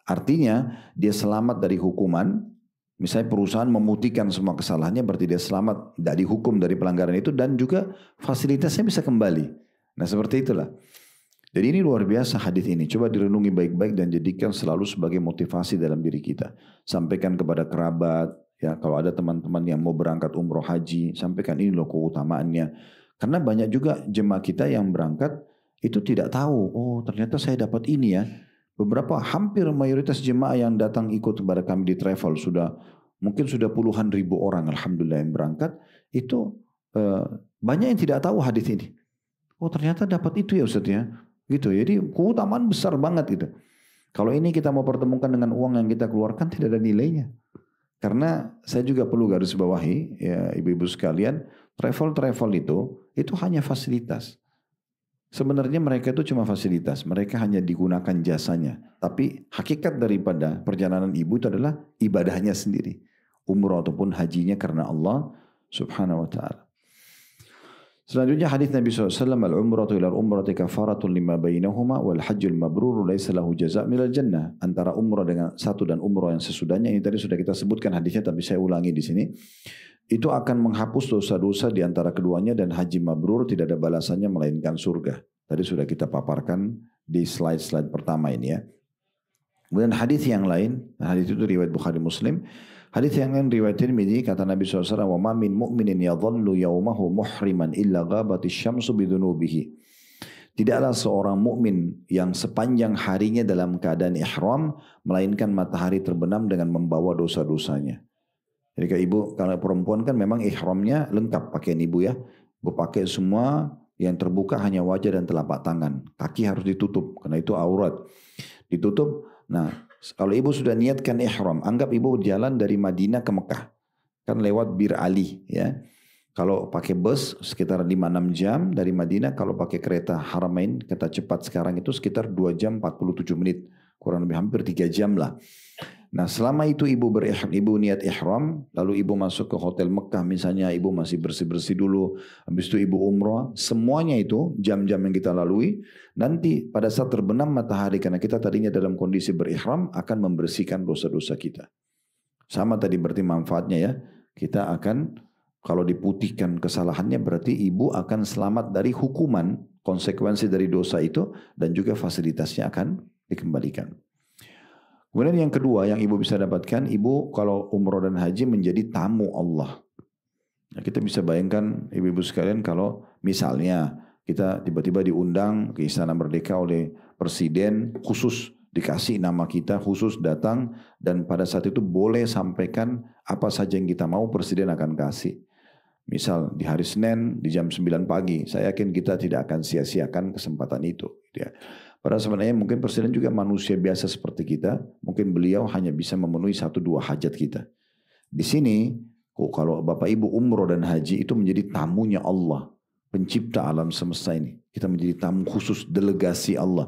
Artinya dia selamat dari hukuman. Misalnya perusahaan memutihkan semua kesalahannya berarti dia selamat dari hukum dari pelanggaran itu dan juga fasilitasnya bisa kembali. Nah seperti itulah. Jadi ini luar biasa hadis ini. Coba direnungi baik-baik dan jadikan selalu sebagai motivasi dalam diri kita. Sampaikan kepada kerabat, ya kalau ada teman-teman yang mau berangkat umroh haji, sampaikan ini loh keutamaannya. Karena banyak juga jemaah kita yang berangkat itu tidak tahu, oh ternyata saya dapat ini ya. Beberapa hampir mayoritas jemaah yang datang ikut kepada kami di travel mungkin sudah puluhan ribu orang alhamdulillah yang berangkat itu banyak yang tidak tahu hadis ini. Oh ternyata dapat itu ya Ustaz ya. Gitu. Jadi keutamaan besar banget itu. Kalau ini kita mau pertemukan dengan uang yang kita keluarkan tidak ada nilainya. Karena saya juga perlu garis bawahi ya ibu-ibu sekalian, travel itu hanya fasilitas. Sebenarnya mereka itu cuma fasilitas, mereka hanya digunakan jasanya. Tapi hakikat daripada perjalanan ibu itu adalah ibadahnya sendiri. Umrah ataupun hajinya karena Allah subhanahu wa ta'ala. Selanjutnya hadis Nabi SAW, al-umratu ila al-umrati kafaratun lima bainahuma wal hajjul mabrur laisa lahu jaza' minal jannah. Antara umrah dengan satu dan umrah yang sesudahnya, ini tadi sudah kita sebutkan hadisnya tapi saya ulangi di sini. Itu akan menghapus dosa-dosa di antara keduanya dan haji mabrur tidak ada balasannya melainkan surga. Tadi sudah kita paparkan di slide-slide pertama ini ya. Kemudian hadis yang lain, hadis itu riwayat Bukhari Muslim, Hadis yang lain riwayat Tirmidzi kata Nabi SAW, "Wa ma min mu'minin yadhallu yawmahu muhriman illa ghabatis syamsu bidunubihi." Tidaklah seorang mukmin yang sepanjang harinya dalam keadaan ihram melainkan matahari terbenam dengan membawa dosa-dosanya. Jadi kalau perempuan kan memang ihramnya lengkap pakaian ibu ya. Ibu pakai semua, yang terbuka hanya wajah dan telapak tangan. Kaki harus ditutup karena itu aurat. Ditutup. Nah, kalau ibu sudah niatkan ihram, anggap ibu jalan dari Madinah ke Mekah. Kan lewat Bir Ali ya. Kalau pakai bus sekitar 5-6 jam dari Madinah. Kalau pakai kereta Haramain, kereta cepat sekarang itu sekitar 2 jam 47 menit. Kurang lebih hampir 3 jam lah. Nah selama itu ibu niat ihram, lalu ibu masuk ke hotel Mekah misalnya, ibu masih bersih-bersih dulu, habis itu ibu umrah, semuanya itu jam-jam yang kita lalui, nanti pada saat terbenam matahari, karena kita tadinya dalam kondisi berihram, akan membersihkan dosa-dosa kita. Sama tadi berarti manfaatnya ya, kita akan, kalau diputihkan kesalahannya berarti ibu akan selamat dari hukuman, konsekuensi dari dosa itu, dan juga fasilitasnya akan dikembalikan. Kemudian yang kedua yang ibu bisa dapatkan, ibu kalau umroh dan haji menjadi tamu Allah. Nah, kita bisa bayangkan ibu-ibu sekalian kalau misalnya kita tiba-tiba diundang ke Istana Merdeka oleh Presiden, khusus dikasih nama kita, khusus datang, dan pada saat itu boleh sampaikan apa saja yang kita mau, Presiden akan kasih. Misal di hari Senin di jam 9 pagi, saya yakin kita tidak akan sia-siakan kesempatan itu. Ya. Padahal sebenarnya mungkin Presiden juga manusia biasa seperti kita, mungkin beliau hanya bisa memenuhi 1-2 hajat kita. Di sini, kalau Bapak Ibu umroh dan haji itu menjadi tamunya Allah, pencipta alam semesta ini. Kita menjadi tamu khusus, delegasi Allah.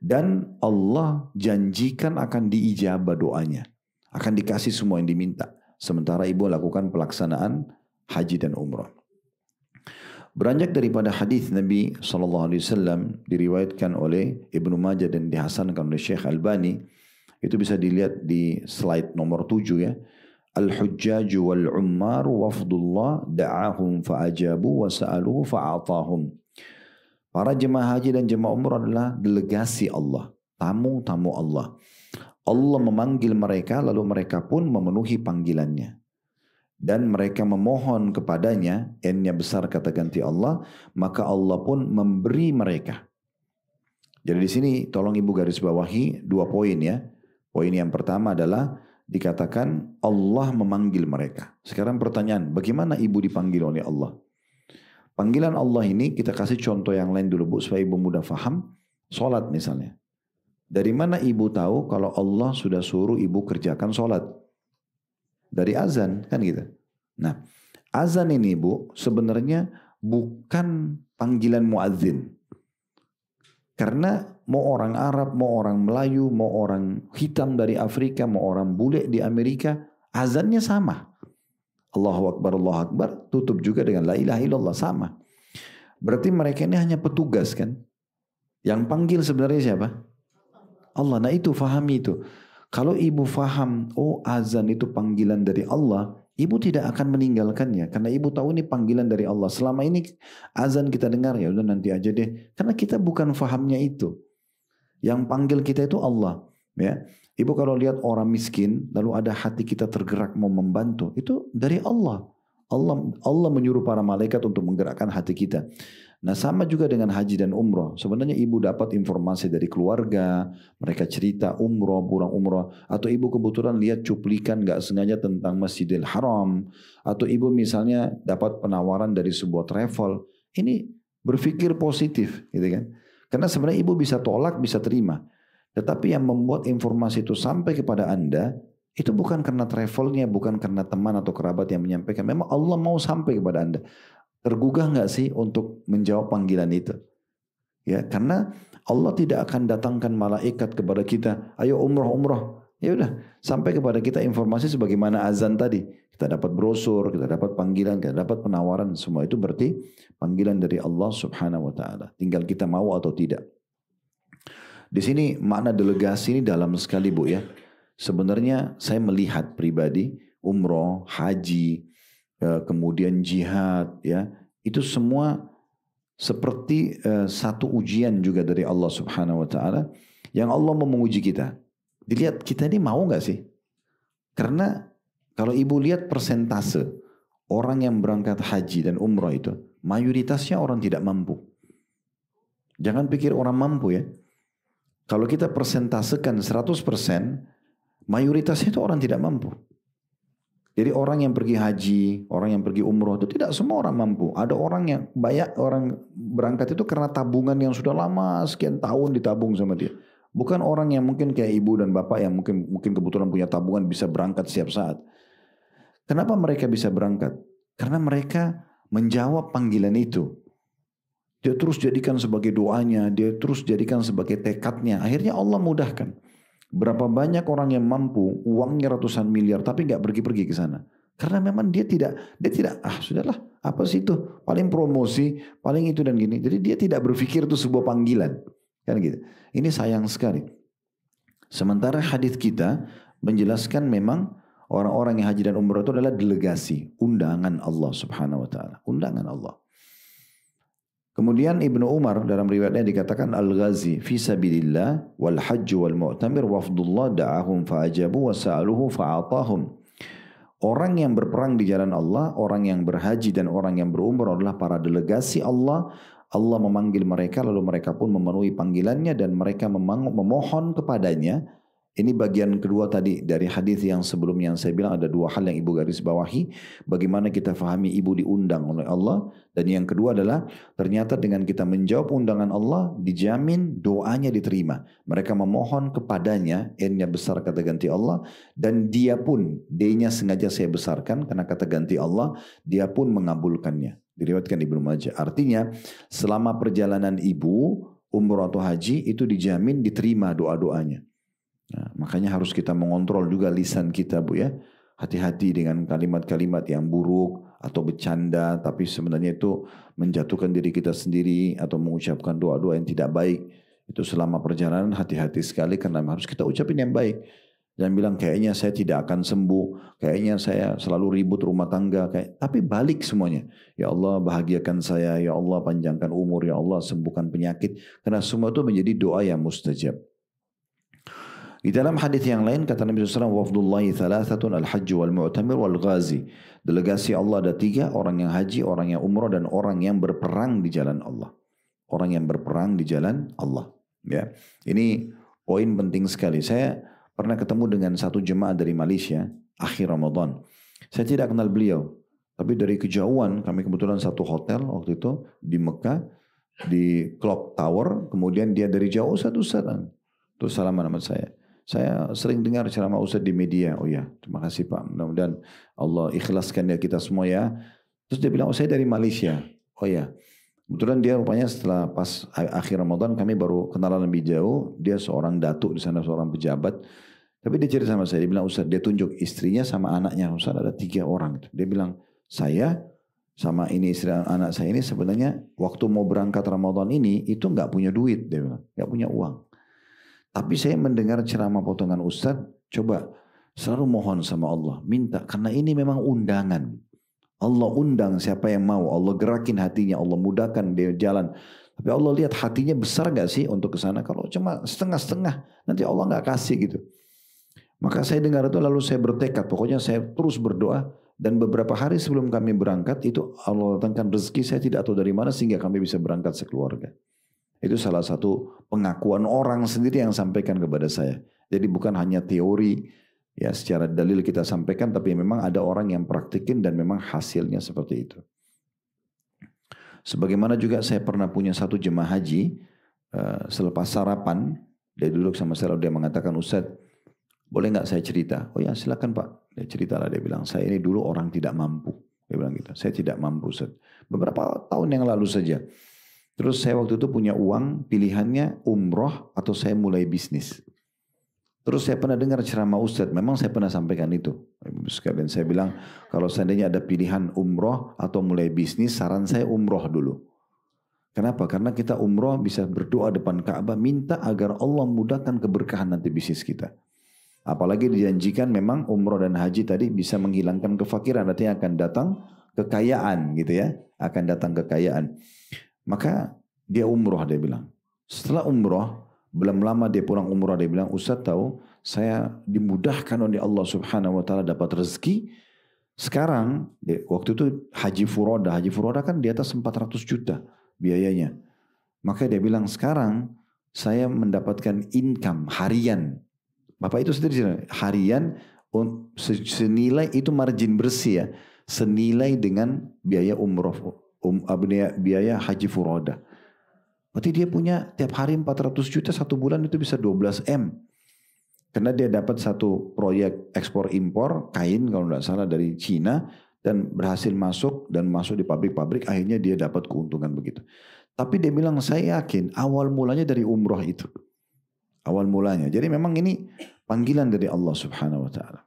Dan Allah janjikan akan diijabah doanya. Akan dikasih semua yang diminta. Sementara Ibu lakukan pelaksanaan haji dan umrah. Beranjak daripada hadis Nabi SAW diriwayatkan oleh Ibnu Majah dan dihasankan oleh Syekh Albani, itu bisa dilihat di slide nomor 7 ya. Al-hujjaju wal-ummaru wafdullah da'ahum fa'ajabu wa sa'aluhu fa'atahum. Para jemaah haji dan jemaah umrah adalah delegasi Allah, tamu-tamu Allah. Allah memanggil mereka lalu mereka pun memenuhi panggilannya. Dan mereka memohon kepadanya, N-nya besar kata ganti Allah, maka Allah pun memberi mereka. Jadi di sini tolong ibu garis bawahi 2 poin ya. Poin yang pertama adalah dikatakan Allah memanggil mereka. Sekarang pertanyaan, bagaimana ibu dipanggil oleh Allah? Panggilan Allah ini kita kasih contoh yang lain dulu Bu, supaya ibu mudah faham. Sholat misalnya. Dari mana ibu tahu kalau Allah sudah suruh ibu kerjakan sholat? Dari azan kan gitu. Nah azan ini Bu sebenarnya bukan panggilan muadzin. Karena mau orang Arab, mau orang Melayu, mau orang hitam dari Afrika, mau orang bule di Amerika, azannya sama. Allahu Akbar, Allahu Akbar, tutup juga dengan la ilaha illallah, sama. Berarti mereka ini hanya petugas kan. Yang panggil sebenarnya siapa? Allah. Nah itu fahami itu. Kalau ibu faham, oh azan itu panggilan dari Allah, ibu tidak akan meninggalkannya. Karena ibu tahu ini panggilan dari Allah. Selama ini azan kita dengar, ya udah nanti aja deh. Karena kita bukan fahamnya itu. Yang panggil kita itu Allah. Ya, ibu kalau lihat orang miskin, lalu ada hati kita tergerak mau membantu, itu dari Allah. Allah menyuruh para malaikat untuk menggerakkan hati kita. Nah sama juga dengan haji dan umroh. Sebenarnya ibu dapat informasi dari keluarga, mereka cerita umroh, pulang umroh. Atau ibu kebetulan lihat cuplikan gak sengaja tentang Masjidil Haram. Atau ibu misalnya dapat penawaran dari sebuah travel. Ini berpikir positif gitu kan. Karena sebenarnya ibu bisa tolak, bisa terima. Tetapi yang membuat informasi itu sampai kepada Anda, itu bukan karena travelnya, bukan karena teman atau kerabat yang menyampaikan. Memang Allah mau sampai kepada Anda. Tergugah nggak sih untuk menjawab panggilan itu? Ya, karena Allah tidak akan datangkan malaikat kepada kita, ayo umroh. Ya udah, sampai kepada kita informasi sebagaimana azan tadi. Kita dapat brosur, kita dapat panggilan, kita dapat penawaran. Semua itu berarti panggilan dari Allah Subhanahu wa taala. Tinggal kita mau atau tidak. Di sini makna delegasi ini dalam sekali Bu ya. Sebenarnya saya melihat pribadi umroh, haji, kemudian jihad ya, itu semua seperti satu ujian juga dari Allah Subhanahu wa taala yang Allah mau menguji kita. Dilihat kita ini mau nggak sih? Karena Kalau ibu lihat persentase orang yang berangkat haji dan umrah itu, mayoritasnya orang tidak mampu. Jangan pikir orang mampu ya. Kalau kita persentasekan 100%, mayoritasnya itu orang tidak mampu. Jadi orang yang pergi haji, orang yang pergi umroh itu tidak semua orang mampu. Ada orang yang banyak orang berangkat itu karena tabungan yang sudah lama sekian tahun ditabung sama dia. Bukan orang yang mungkin kayak ibu dan bapak yang mungkin kebetulan punya tabungan bisa berangkat setiap saat. Kenapa mereka bisa berangkat? Karena mereka menjawab panggilan itu. Dia terus jadikan sebagai doanya, dia terus jadikan sebagai tekadnya. Akhirnya Allah mudahkan. Berapa banyak orang yang mampu, uangnya ratusan miliar, tapi nggak pergi-pergi ke sana. Karena memang dia tidak, sudahlah, apa sih itu? Paling promosi, paling itu dan gini. Jadi dia tidak berpikir itu sebuah panggilan. Kan gitu. Ini sayang sekali. Sementara hadis kita menjelaskan memang orang-orang yang haji dan umrah itu adalah delegasi, undangan Allah Subhanahu wa taala, undangan Allah. Kemudian Ibnu Umar dalam riwayatnya dikatakan al-ghazi fi sabilillah wal hajj wal mu'tamir wafdullah da'ahum fa'ajabu wa sa'aluhu fa'atahum. Orang yang berperang di jalan Allah, orang yang berhaji dan orang yang berumrah adalah para delegasi Allah. Allah memanggil mereka lalu mereka pun memenuhi panggilannya dan mereka memohon kepadanya. Ini bagian kedua tadi dari hadis yang sebelumnya yang saya bilang ada dua hal yang ibu garis bawahi. Bagaimana kita fahami ibu diundang oleh Allah. Dan yang kedua adalah ternyata dengan kita menjawab undangan Allah dijamin doanya diterima. Mereka memohon kepadanya, N-nya besar kata ganti Allah. Dan dia pun, D-nya sengaja saya besarkan karena kata ganti Allah. Dia pun mengabulkannya. Diriwayatkan Ibnu Majah. Artinya selama perjalanan ibu umrah atau haji itu dijamin diterima doa-doanya. Nah, makanya harus kita mengontrol juga lisan kita Bu ya. Hati-hati dengan kalimat-kalimat yang buruk atau bercanda tapi sebenarnya itu menjatuhkan diri kita sendiri atau mengucapkan doa-doa yang tidak baik. Itu selama perjalanan hati-hati sekali karena harus kita ucapin yang baik. Jangan bilang kayaknya saya tidak akan sembuh, kayaknya saya selalu ribut rumah tangga, tapi balik semuanya. Ya Allah bahagiakan saya, ya Allah panjangkan umur, ya Allah sembuhkan penyakit. Karena semua itu menjadi doa yang mustajab. Di dalam hadis yang lain kata Nabi SAW, wafdullahi thalathatun al-hajj wal-mu'tamir wal-ghazi. Delegasi Allah ada 3, orang yang haji, orang yang umrah dan orang yang berperang di jalan Allah. Orang yang berperang di jalan Allah. Ya, ini poin penting sekali. Saya pernah ketemu dengan satu jemaah dari Malaysia akhir Ramadan. Saya tidak kenal beliau, tapi dari kejauhan kami kebetulan satu hotel waktu itu di Mekah di Clock Tower. Kemudian dia dari jauh Ustaz, terus salaman sama saya. Saya sering dengar ceramah Ustaz di media. Oh ya, terima kasih Pak. Mudah-mudahan Allah ikhlaskan ya kita semua ya. Terus dia bilang, oh saya dari Malaysia. Oh ya. Kebetulan dia rupanya setelah pas akhir Ramadan kami baru kenalan lebih jauh. Dia seorang datuk di sana, seorang pejabat. Tapi dia cerita sama saya. Dia bilang, Ustaz dia tunjuk istrinya sama anaknya. Ustaz ada 3 orang. Dia bilang, saya sama ini istri anak saya ini sebenarnya waktu mau berangkat Ramadan ini itu nggak punya duit. Dia bilang, nggak punya uang. Tapi saya mendengar ceramah potongan Ustaz, coba selalu mohon sama Allah, minta. Karena ini memang undangan. Allah undang siapa yang mau, Allah gerakin hatinya, Allah mudahkan dia jalan. Tapi Allah lihat hatinya besar gak sih untuk ke sana. Kalau cuma setengah-setengah, nanti Allah gak kasih gitu. Maka saya dengar itu lalu saya bertekad, pokoknya saya terus berdoa. Dan beberapa hari sebelum kami berangkat, itu Allah datangkan rezeki saya tidak tahu dari mana sehingga kami bisa berangkat sekeluarga. Itu salah satu pengakuan orang sendiri yang sampaikan kepada saya. Jadi bukan hanya teori, ya secara dalil kita sampaikan, tapi memang ada orang yang praktikin dan memang hasilnya seperti itu. Sebagaimana juga saya pernah punya satu jemaah haji, selepas sarapan, dia duduk sama saya lalu dia mengatakan, Ustaz, boleh nggak saya cerita? Oh ya silakan Pak. Dia ceritalah, dia bilang, saya ini dulu orang tidak mampu. Dia bilang gitu, saya tidak mampu Ustaz. Beberapa tahun yang lalu saja. Terus saya waktu itu punya uang, pilihannya umroh atau saya mulai bisnis. Terus saya pernah dengar ceramah Ustadz, memang saya pernah sampaikan itu. Sekalian saya bilang, kalau seandainya ada pilihan umroh atau mulai bisnis, saran saya umroh dulu. Kenapa? Karena kita umroh bisa berdoa depan Ka'bah, minta agar Allah mudahkan keberkahan nanti bisnis kita. Apalagi dijanjikan memang umroh dan haji tadi bisa menghilangkan kefakiran, artinya akan datang kekayaan gitu ya, akan datang kekayaan. Maka dia umroh dia bilang. Setelah umroh Belum lama dia pulang umrah, dia bilang, Ustaz tahu, saya dimudahkan oleh Allah Subhanahu Wa Taala dapat rezeki. Sekarang, waktu itu Haji Furoda kan di atas 400 juta biayanya. Maka dia bilang, sekarang saya mendapatkan income harian. Bapak itu sendiri harian senilai itu margin bersih ya. Senilai dengan biaya umroh, biaya Haji Furoda. Berarti dia punya tiap hari 400 juta, satu bulan itu bisa 12 M. Karena dia dapat satu proyek ekspor impor kain kalau tidak salah dari Cina dan berhasil masuk di pabrik-pabrik, akhirnya dia dapat keuntungan begitu. Tapi dia bilang saya yakin awal mulanya dari umroh itu. Awal mulanya. Jadi memang ini panggilan dari Allah Subhanahu Wa Taala.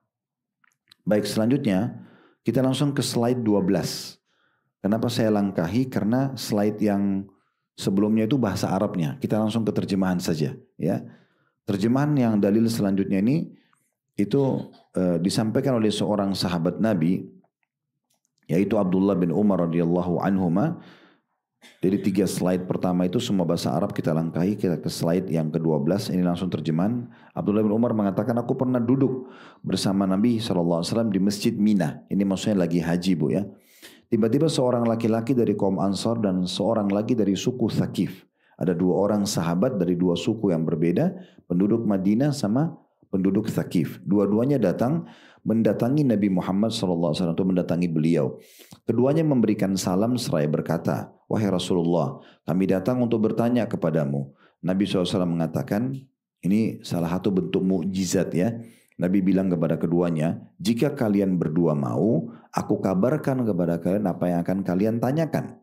Baik, selanjutnya kita langsung ke slide 12. Kenapa saya langkahi? Karena slide yang sebelumnya itu bahasa Arabnya. Kita langsung ke terjemahan saja, ya. Terjemahan yang dalil selanjutnya ini itu disampaikan oleh seorang sahabat Nabi, yaitu Abdullah bin Umar radhiyallahu anhuma. Jadi 3 slide pertama itu semua bahasa Arab, kita langkahi, kita ke slide yang ke-12, ini langsung terjemahan. Abdullah bin Umar mengatakan, aku pernah duduk bersama Nabi SAW di Masjid Mina. Ini maksudnya lagi haji, Bu, ya. Tiba-tiba seorang laki-laki dari kaum Ansar dan seorang lagi dari suku Thaqif. Ada 2 orang sahabat dari 2 suku yang berbeda, penduduk Madinah sama penduduk Thaqif. Dua-duanya mendatangi Nabi Muhammad SAW, atau mendatangi beliau. Keduanya memberikan salam seraya berkata, wahai Rasulullah, kami datang untuk bertanya kepadamu. Nabi SAW mengatakan, ini salah satu bentuk mukjizat ya. Nabi bilang kepada keduanya, jika kalian berdua mau, aku kabarkan kepada kalian apa yang akan kalian tanyakan.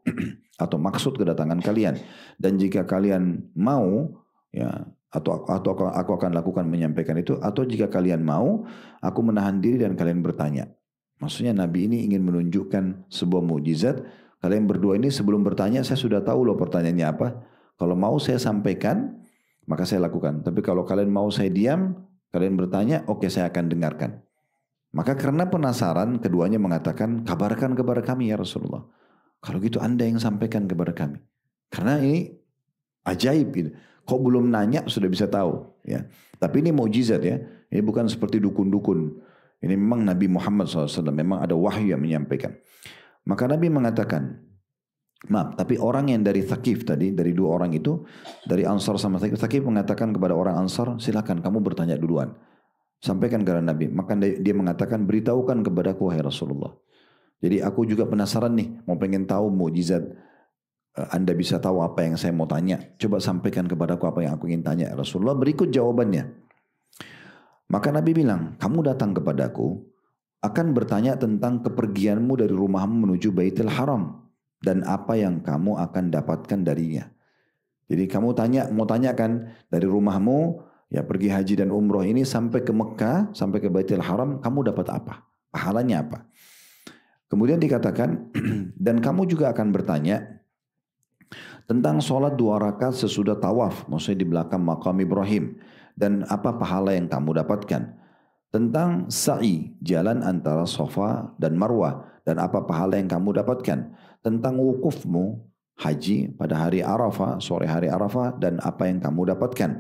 Atau maksud kedatangan kalian. Dan jika kalian mau, ya, atau aku akan lakukan menyampaikan itu. Atau jika kalian mau, aku menahan diri dan kalian bertanya. Maksudnya Nabi ini ingin menunjukkan sebuah mukjizat. Kalian berdua ini sebelum bertanya, saya sudah tahu loh pertanyaannya apa. Kalau mau saya sampaikan, maka saya lakukan. Tapi kalau kalian mau saya diam, kalian bertanya, oke, saya akan dengarkan. Maka karena penasaran, keduanya mengatakan, kabarkan kepada kami ya Rasulullah. Kalau gitu Anda yang sampaikan kepada kami. Karena ini ajaib gitu. Kok belum nanya sudah bisa tahu. Ya. Tapi ini mukjizat ya. Ini bukan seperti dukun-dukun. Ini memang Nabi Muhammad SAW. Memang ada wahyu yang menyampaikan. Maka Nabi mengatakan, maaf, tapi orang yang dari Thaqif tadi, dari 2 orang itu, dari Ansar sama Thaqif mengatakan kepada orang Ansar, silakan kamu bertanya duluan. Sampaikan kepada Nabi. Maka dia mengatakan, beritahukan kepadaku wahai Rasulullah. Jadi aku juga penasaran nih, mau pengen tahu mukjizat. Anda bisa tahu apa yang saya mau tanya. Coba sampaikan kepadaku apa yang aku ingin tanya. Rasulullah berikut jawabannya. Maka Nabi bilang, kamu datang kepadaku, akan bertanya tentang kepergianmu dari rumahmu menuju Baitul Haram. Dan apa yang kamu akan dapatkan darinya. Jadi kamu mau tanyakan dari rumahmu, ya pergi haji dan umroh ini sampai ke Mekah, sampai ke Baitul Haram, kamu dapat apa? Pahalanya apa? Kemudian dikatakan, dan kamu juga akan bertanya tentang sholat 2 rakaat sesudah tawaf, maksudnya di belakang makam Ibrahim. Dan apa pahala yang kamu dapatkan? Tentang sa'i, jalan antara Safa dan Marwah. Dan apa pahala yang kamu dapatkan? Tentang wukufmu, haji pada hari Arafah, sore hari Arafah. Dan apa yang kamu dapatkan?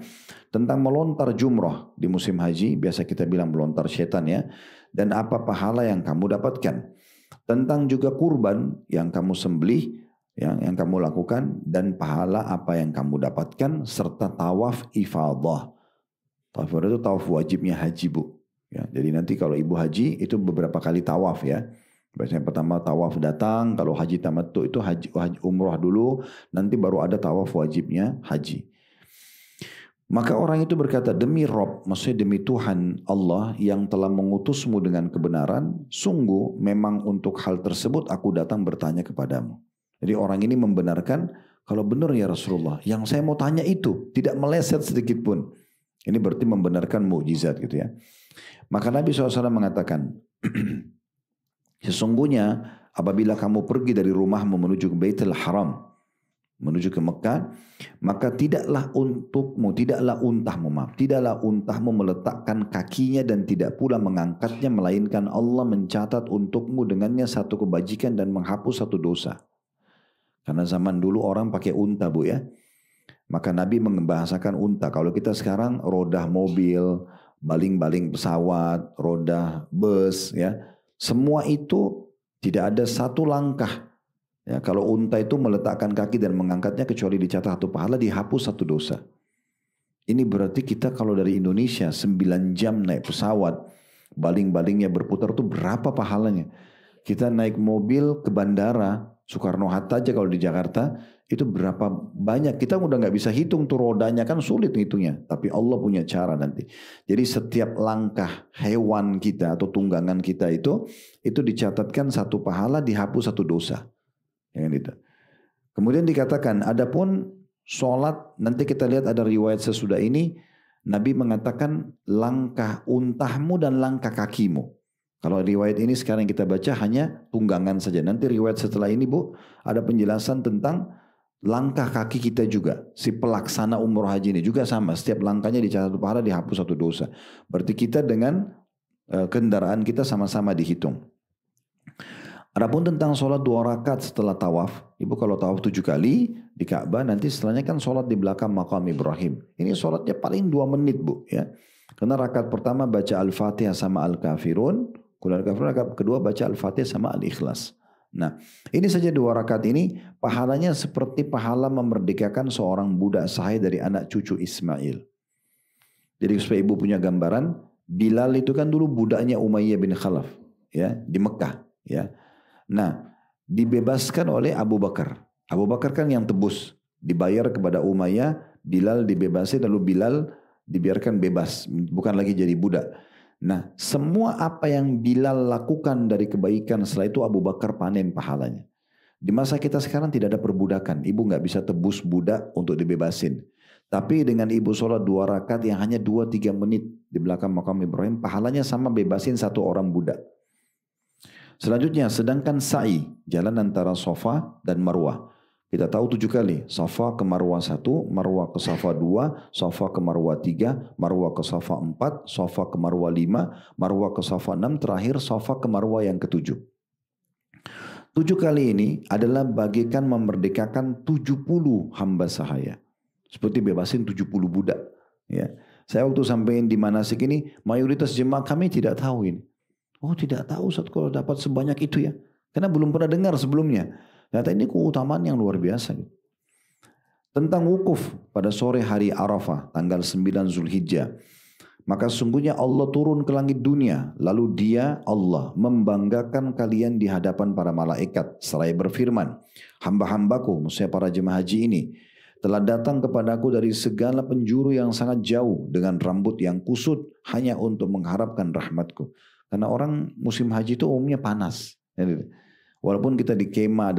Tentang melontar jumrah di musim haji, biasa kita bilang melontar setan ya. Dan apa pahala yang kamu dapatkan? Tentang juga kurban yang kamu sembelih, yang kamu lakukan. Dan pahala apa yang kamu dapatkan. Serta tawaf ifadah. Tawaf ifadah itu tawaf wajibnya haji, Bu. Ya, jadi nanti kalau ibu haji itu beberapa kali tawaf ya. Biasanya pertama tawaf datang, kalau haji tamattu itu haji umrah dulu, nanti baru ada tawaf wajibnya haji. Maka orang itu berkata, demi Rob, maksudnya demi Tuhan Allah yang telah mengutusmu dengan kebenaran, sungguh memang untuk hal tersebut aku datang bertanya kepadamu. Jadi orang ini membenarkan, kalau benar ya Rasulullah, yang saya mau tanya itu tidak meleset sedikit pun. Ini berarti membenarkan mukjizat gitu ya. Maka Nabi SAW mengatakan, sesungguhnya apabila kamu pergi dari rumahmu menuju ke Baitul Haram, menuju ke Mekah, maka tidaklah untahmu meletakkan kakinya dan tidak pula mengangkatnya, melainkan Allah mencatat untukmu dengannya satu kebajikan dan menghapus satu dosa. Karena zaman dulu orang pakai unta, Bu ya. Maka Nabi membahasakan unta. Kalau kita sekarang roda mobil, baling-baling pesawat, roda bus, ya, semua itu tidak ada satu langkah. Ya, kalau unta itu meletakkan kaki dan mengangkatnya kecuali dicatat satu pahala, dihapus satu dosa. Ini berarti kita kalau dari Indonesia 9 jam naik pesawat, baling-balingnya berputar tuh berapa pahalanya? Kita naik mobil ke bandara Soekarno-Hatta aja kalau di Jakarta itu berapa banyak, kita udah nggak bisa hitung tuh, rodanya kan sulit ngitungnya, tapi Allah punya cara nanti. Jadi setiap langkah hewan kita atau tunggangan kita itu dicatatkan satu pahala, dihapus satu dosa. Gitu. Kemudian dikatakan, adapun sholat, nanti kita lihat ada riwayat sesudah ini, Nabi mengatakan langkah untahmu dan langkah kakimu. Kalau riwayat ini sekarang kita baca hanya tunggangan saja. Nanti riwayat setelah ini Bu, ada penjelasan tentang langkah kaki kita juga. Si pelaksana umroh haji ini juga sama. Setiap langkahnya dicatat satu pahala, dihapus satu dosa. Berarti kita dengan kendaraan kita sama-sama dihitung. Adapun tentang sholat 2 rakaat setelah tawaf. Ibu kalau tawaf 7 kali di Ka'bah, nanti setelahnya kan sholat di belakang makam Ibrahim. Ini sholatnya paling 2 menit Bu. Ya. Karena rakaat pertama baca Al-Fatihah sama Al-Kafirun. Kalau Al-Kafirun rakaat kedua baca Al-Fatihah sama Al-Ikhlas. Nah, ini saja 2 rakaat ini pahalanya seperti pahala memerdekakan seorang budak sahih dari anak cucu Ismail. Jadi supaya ibu punya gambaran, Bilal itu kan dulu budaknya Umayyah bin Khalaf, ya, di Mekah, ya. Nah, dibebaskan oleh Abu Bakar. Abu Bakar kan yang tebus, dibayar kepada Umayyah, Bilal dibebasin, lalu Bilal dibiarkan bebas, bukan lagi jadi budak. Nah, semua apa yang Bilal lakukan dari kebaikan setelah itu Abu Bakar panen pahalanya. Di masa kita sekarang tidak ada perbudakan. Ibu nggak bisa tebus budak untuk dibebasin. Tapi dengan ibu sholat 2 rakaat yang hanya 2-3 menit di belakang makam Ibrahim, pahalanya sama bebasin 1 orang budak. Selanjutnya, sedangkan sa'i, jalan antara Safa dan Marwah. Kita tahu 7 kali. Safa ke Marwah 1, Marwah ke Safa 2, Safa ke Marwah 3, Marwah ke Safa 4, Safa ke Marwah 5, Marwah ke Safa 6, terakhir Safa ke Marwah yang ke-7. 7 kali ini adalah bagikan memerdekakan 70 hamba sahaya. Seperti bebasin 70 budak. Ya. Saya waktu sampein di manasik ini, mayoritas jemaah kami tidak tahu ini. Oh tidak tahu Ustaz kalau dapat sebanyak itu ya. Karena belum pernah dengar sebelumnya. Ternyata ini keutamaan yang luar biasa. Tentang wukuf pada sore hari Arafah, tanggal 9 Zulhijjah. Maka sungguhnya Allah turun ke langit dunia. Lalu dia, Allah, membanggakan kalian di hadapan para malaikat. Seraya berfirman, hamba-hambaku, maksudnya para jemaah haji ini, telah datang kepadaku dari segala penjuru yang sangat jauh dengan rambut yang kusut hanya untuk mengharapkan rahmatku. Karena orang musim haji itu umumnya panas. Walaupun kita di kemah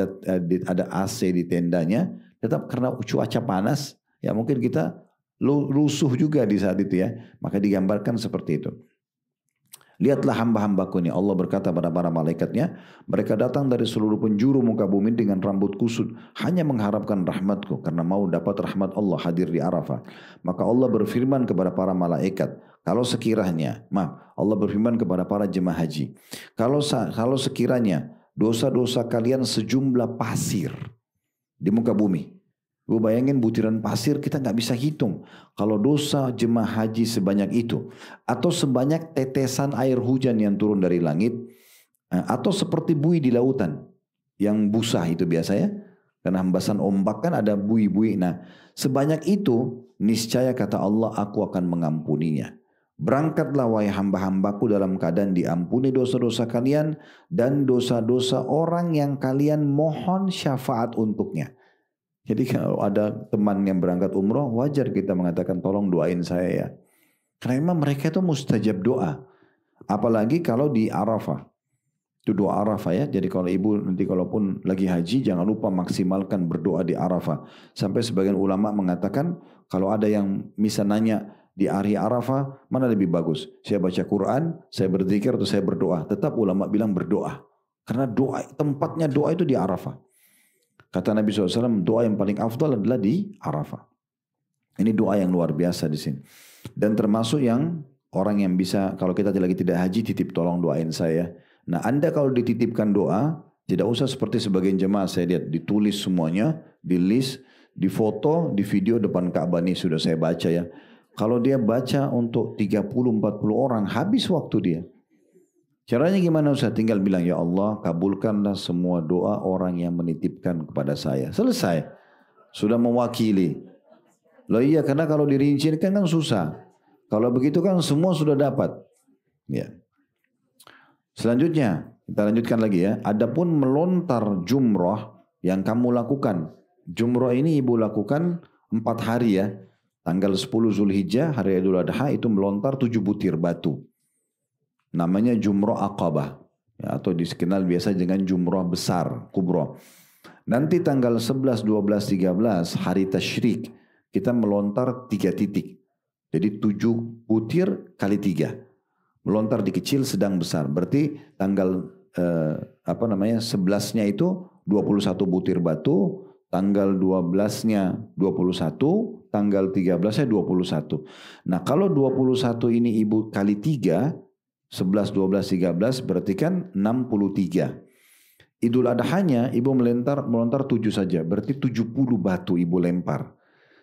ada AC di tendanya, tetap karena cuaca panas, ya mungkin kita lusuh juga di saat itu ya. Maka digambarkan seperti itu. Lihatlah hamba-hambaku ini. Allah berkata pada para malaikatnya, mereka datang dari seluruh penjuru muka bumi dengan rambut kusut, hanya mengharapkan rahmatku, karena mau dapat rahmat Allah hadir di Arafah. Maka Allah berfirman kepada para malaikat, kalau sekiranya, Allah berfirman kepada para jemaah haji, kalau sekiranya dosa-dosa kalian sejumlah pasir di muka bumi. Gue bayangin butiran pasir kita nggak bisa hitung. Kalau dosa jemaah haji sebanyak itu, atau sebanyak tetesan air hujan yang turun dari langit, atau seperti buih di lautan yang busah itu biasa ya, karena hembasan ombak kan ada buih-buih. Nah, sebanyak itu niscaya kata Allah aku akan mengampuninya. Berangkatlah wahai hamba-hambaku dalam keadaan diampuni dosa-dosa kalian dan dosa-dosa orang yang kalian mohon syafaat untuknya. Jadi kalau ada teman yang berangkat umroh, wajar kita mengatakan tolong doain saya ya. Karena memang mereka itu mustajab doa. Apalagi kalau di Arafah. Itu doa Arafah ya. Jadi kalau ibu nanti kalaupun lagi haji, jangan lupa maksimalkan berdoa di Arafah. Sampai sebagian ulama mengatakan, kalau ada yang misalnya nanya di hari Arafah, mana lebih bagus? Saya baca Quran, saya berzikir atau saya berdoa? Tetap ulama bilang berdoa. Karena doa, tempatnya doa itu di Arafah. Kata Nabi SAW, doa yang paling afdal adalah di Arafah. Ini doa yang luar biasa di sini. Dan termasuk yang orang yang bisa, kalau kita lagi tidak haji, titip tolong doain saya. Nah, Anda kalau dititipkan doa, tidak usah seperti sebagian jemaah saya lihat, ditulis semuanya, di list, di foto, di video depan Ka'bah ini sudah saya baca ya. Kalau dia baca untuk 30-40 orang, habis waktu dia. Caranya gimana Ustaz? Tinggal bilang, ya Allah kabulkanlah semua doa orang yang menitipkan kepada saya. Selesai. Sudah mewakili. Loh iya, karena kalau dirincikan kan susah. Kalau begitu kan semua sudah dapat. Ya. Selanjutnya, kita lanjutkan lagi ya. Adapun melontar jumrah yang kamu lakukan. Jumrah ini ibu lakukan 4 hari ya. Tanggal 10 Zulhijjah, hari Idul Adha itu melontar 7 butir batu. Namanya jumrah Aqabah. Ya, atau dikenal biasa dengan jumrah besar, kubra. Nanti tanggal 11, 12, 13 hari tasyrik kita melontar 3 titik. Jadi 7 butir kali 3. Melontar di kecil, sedang, besar. Berarti tanggal 11-nya itu 21 butir batu, tanggal 12-nya 21, tanggal 13-nya 21. Nah, kalau 21 ini ibu kali 3, 11, 12, 13 berarti kan 63. Idul Adhanya ibu melontar 7 saja, berarti 70 batu ibu lempar.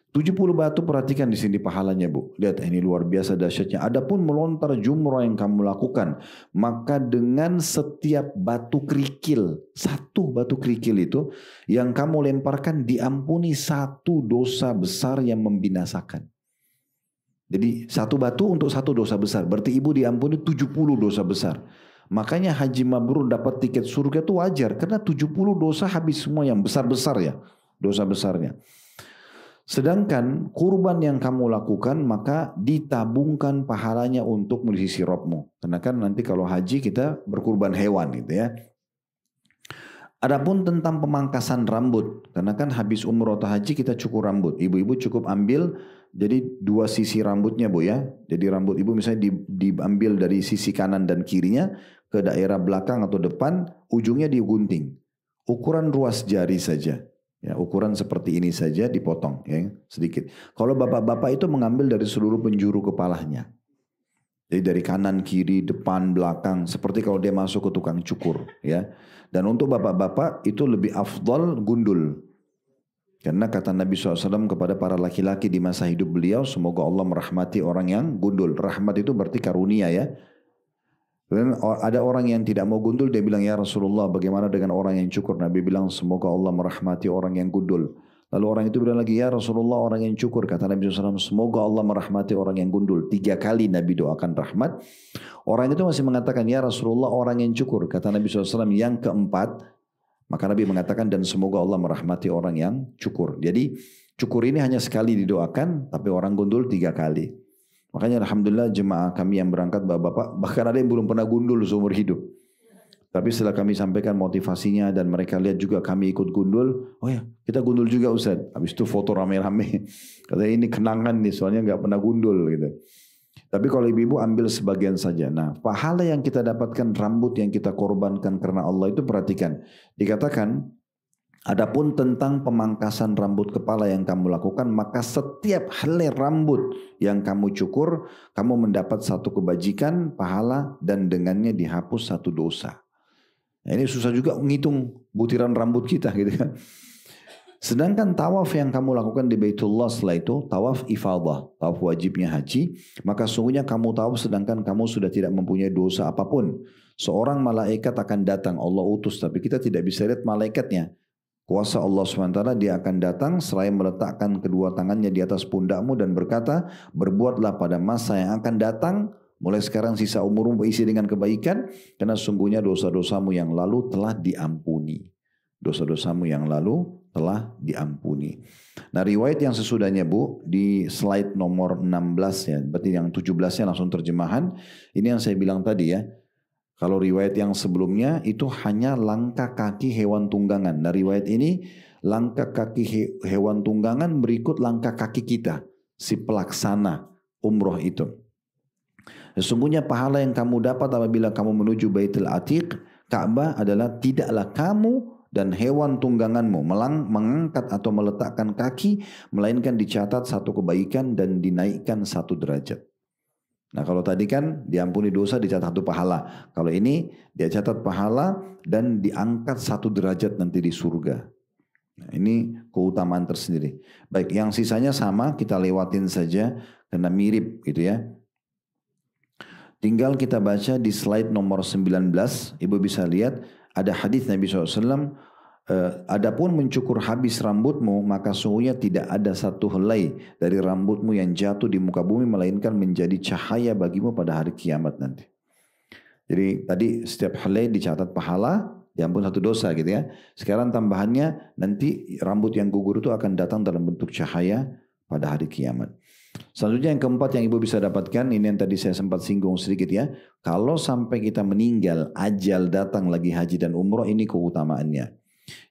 70 batu, perhatikan di sini pahalanya Bu. Lihat ini luar biasa dahsyatnya. Adapun melontar jumrah yang kamu lakukan, maka dengan setiap batu kerikil, 1 batu kerikil itu yang kamu lemparkan diampuni 1 dosa besar yang membinasakan. Jadi 1 batu untuk 1 dosa besar. Berarti ibu diampuni 70 dosa besar. Makanya haji mabrur dapat tiket surga itu wajar. Karena 70 dosa habis semua yang besar-besar ya. Dosa besarnya. Sedangkan kurban yang kamu lakukan maka ditabungkan pahalanya untuk di sisi Rabbmu. Karena kan nanti kalau haji kita berkurban hewan gitu ya. Adapun tentang pemangkasan rambut. Karena kan habis umroh atau haji kita cukur rambut. Ibu-ibu cukup ambil jadi 2 sisi rambutnya Bu ya. Jadi rambut ibu misalnya diambil dari sisi kanan dan kirinya ke daerah belakang atau depan, ujungnya digunting. Ukuran ruas jari saja. Ya, ukuran seperti ini saja dipotong ya, sedikit. Kalau bapak-bapak itu mengambil dari seluruh penjuru kepalanya. Jadi dari kanan, kiri, depan, belakang. Seperti kalau dia masuk ke tukang cukur. Ya. Dan untuk bapak-bapak itu lebih afdal gundul. Karena kata Nabi SAW kepada para laki-laki di masa hidup beliau, semoga Allah merahmati orang yang gundul. Rahmat itu berarti karunia ya. Dan ada orang yang tidak mau gundul, dia bilang, ya Rasulullah bagaimana dengan orang yang cukur? Nabi bilang, semoga Allah merahmati orang yang gundul. Lalu orang itu bilang lagi, ya Rasulullah orang yang cukur. Kata Nabi SAW, semoga Allah merahmati orang yang gundul. 3 kali Nabi doakan rahmat. Orang itu masih mengatakan, ya Rasulullah orang yang cukur. Kata Nabi SAW yang keempat, maka Nabi mengatakan, dan semoga Allah merahmati orang yang cukur. Jadi cukur ini hanya sekali didoakan, tapi orang gundul 3 kali. Makanya alhamdulillah jemaah kami yang berangkat bapak-bapak, bahkan ada yang belum pernah gundul seumur hidup. Tapi setelah kami sampaikan motivasinya dan mereka lihat juga kami ikut gundul, oh ya kita gundul juga Ustaz. Habis itu foto rame-rame. Katanya ini kenangan nih soalnya nggak pernah gundul gitu. Tapi kalau ibu-ibu ambil sebagian saja. Nah pahala yang kita dapatkan rambut yang kita korbankan karena Allah itu perhatikan. Dikatakan, adapun tentang pemangkasan rambut kepala yang kamu lakukan, maka setiap helai rambut yang kamu cukur, kamu mendapat 1 kebajikan, pahala, dan dengannya dihapus 1 dosa. Nah, ini susah juga menghitung butiran rambut kita gitu kan. Sedangkan tawaf yang kamu lakukan di Baitullah setelah itu, tawaf ifadah, tawaf wajibnya haji, maka sungguhnya kamu tawaf sedangkan kamu sudah tidak mempunyai dosa apapun. Seorang malaikat akan datang, Allah utus, tapi kita tidak bisa lihat malaikatnya. Kuasa Allah SWT dia akan datang selain meletakkan kedua tangannya di atas pundakmu dan berkata, berbuatlah pada masa yang akan datang, mulai sekarang sisa umurmu berisi dengan kebaikan, karena sungguhnya dosa-dosamu yang lalu telah diampuni. Dosa-dosamu yang lalu telah diampuni. Nah riwayat yang sesudahnya Bu, di slide nomor 16 ya, berarti yang 17-nya langsung terjemahan, ini yang saya bilang tadi ya. Kalau riwayat yang sebelumnya itu hanya langkah kaki hewan tunggangan. Nah riwayat ini langkah kaki hewan tunggangan berikut langkah kaki kita. Si pelaksana umroh itu. Sesungguhnya pahala yang kamu dapat apabila kamu menuju Baitul Atiq, Ka'bah adalah tidaklah kamu dan hewan tungganganmu mengangkat atau meletakkan kaki, melainkan dicatat 1 kebaikan dan dinaikkan 1 derajat. Nah kalau tadi kan diampuni dosa dicatat 1 pahala. Kalau ini dia catat pahala dan diangkat 1 derajat nanti di surga. Nah, ini keutamaan tersendiri. Baik, yang sisanya sama kita lewatin saja karena mirip gitu ya. Tinggal kita baca di slide nomor 19, Ibu bisa lihat ada hadis Nabi SAW, adapun mencukur habis rambutmu, maka sungguhnya tidak ada satu helai dari rambutmu yang jatuh di muka bumi, melainkan menjadi cahaya bagimu pada hari kiamat nanti. Jadi tadi setiap helai dicatat pahala, diampun satu dosa gitu ya. Sekarang tambahannya nanti rambut yang gugur itu akan datang dalam bentuk cahaya pada hari kiamat. Selanjutnya yang keempat yang ibu bisa dapatkan, ini yang tadi saya sempat singgung sedikit ya. Kalau sampai kita meninggal, ajal datang lagi haji dan umroh, ini keutamaannya.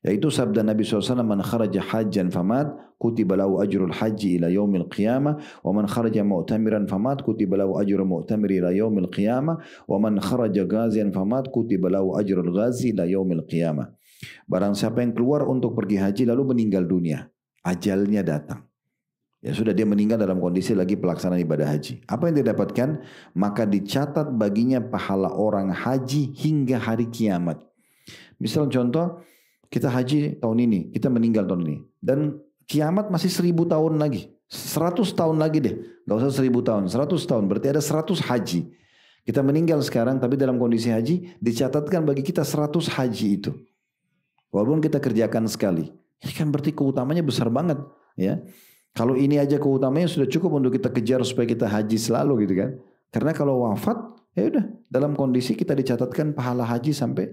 Yaitu sabda Nabi SAW, man kharaja hajjan famat, kutiba lahu ajrul haji ila yaumil qiyamah, wa man kharaja mu'tamiran famat, kutiba lahu ajrul mu'tamir ila yaumil qiyamah, wa man kharaja ghazian famat, kutiba lahu ajrul ghazi ila yaumil qiyamah. Barang siapa yang keluar untuk pergi haji lalu meninggal dunia, ajalnya datang. Ya sudah, dia meninggal dalam kondisi lagi pelaksanaan ibadah haji. Apa yang dia dapatkan? Maka dicatat baginya pahala orang haji hingga hari kiamat. Misal contoh, kita haji tahun ini, kita meninggal tahun ini. Dan kiamat masih 1000 tahun lagi. 100 tahun lagi deh. Gak usah 1000 tahun, 100 tahun. Berarti ada 100 haji. Kita meninggal sekarang, tapi dalam kondisi haji, dicatatkan bagi kita 100 haji itu. Walaupun kita kerjakan sekali. Ini kan berarti keutamanya besar banget. Ya. Kalau ini aja keutamanya sudah cukup untuk kita kejar supaya kita haji selalu gitu kan. Karena kalau wafat, ya udah dalam kondisi kita dicatatkan pahala haji sampai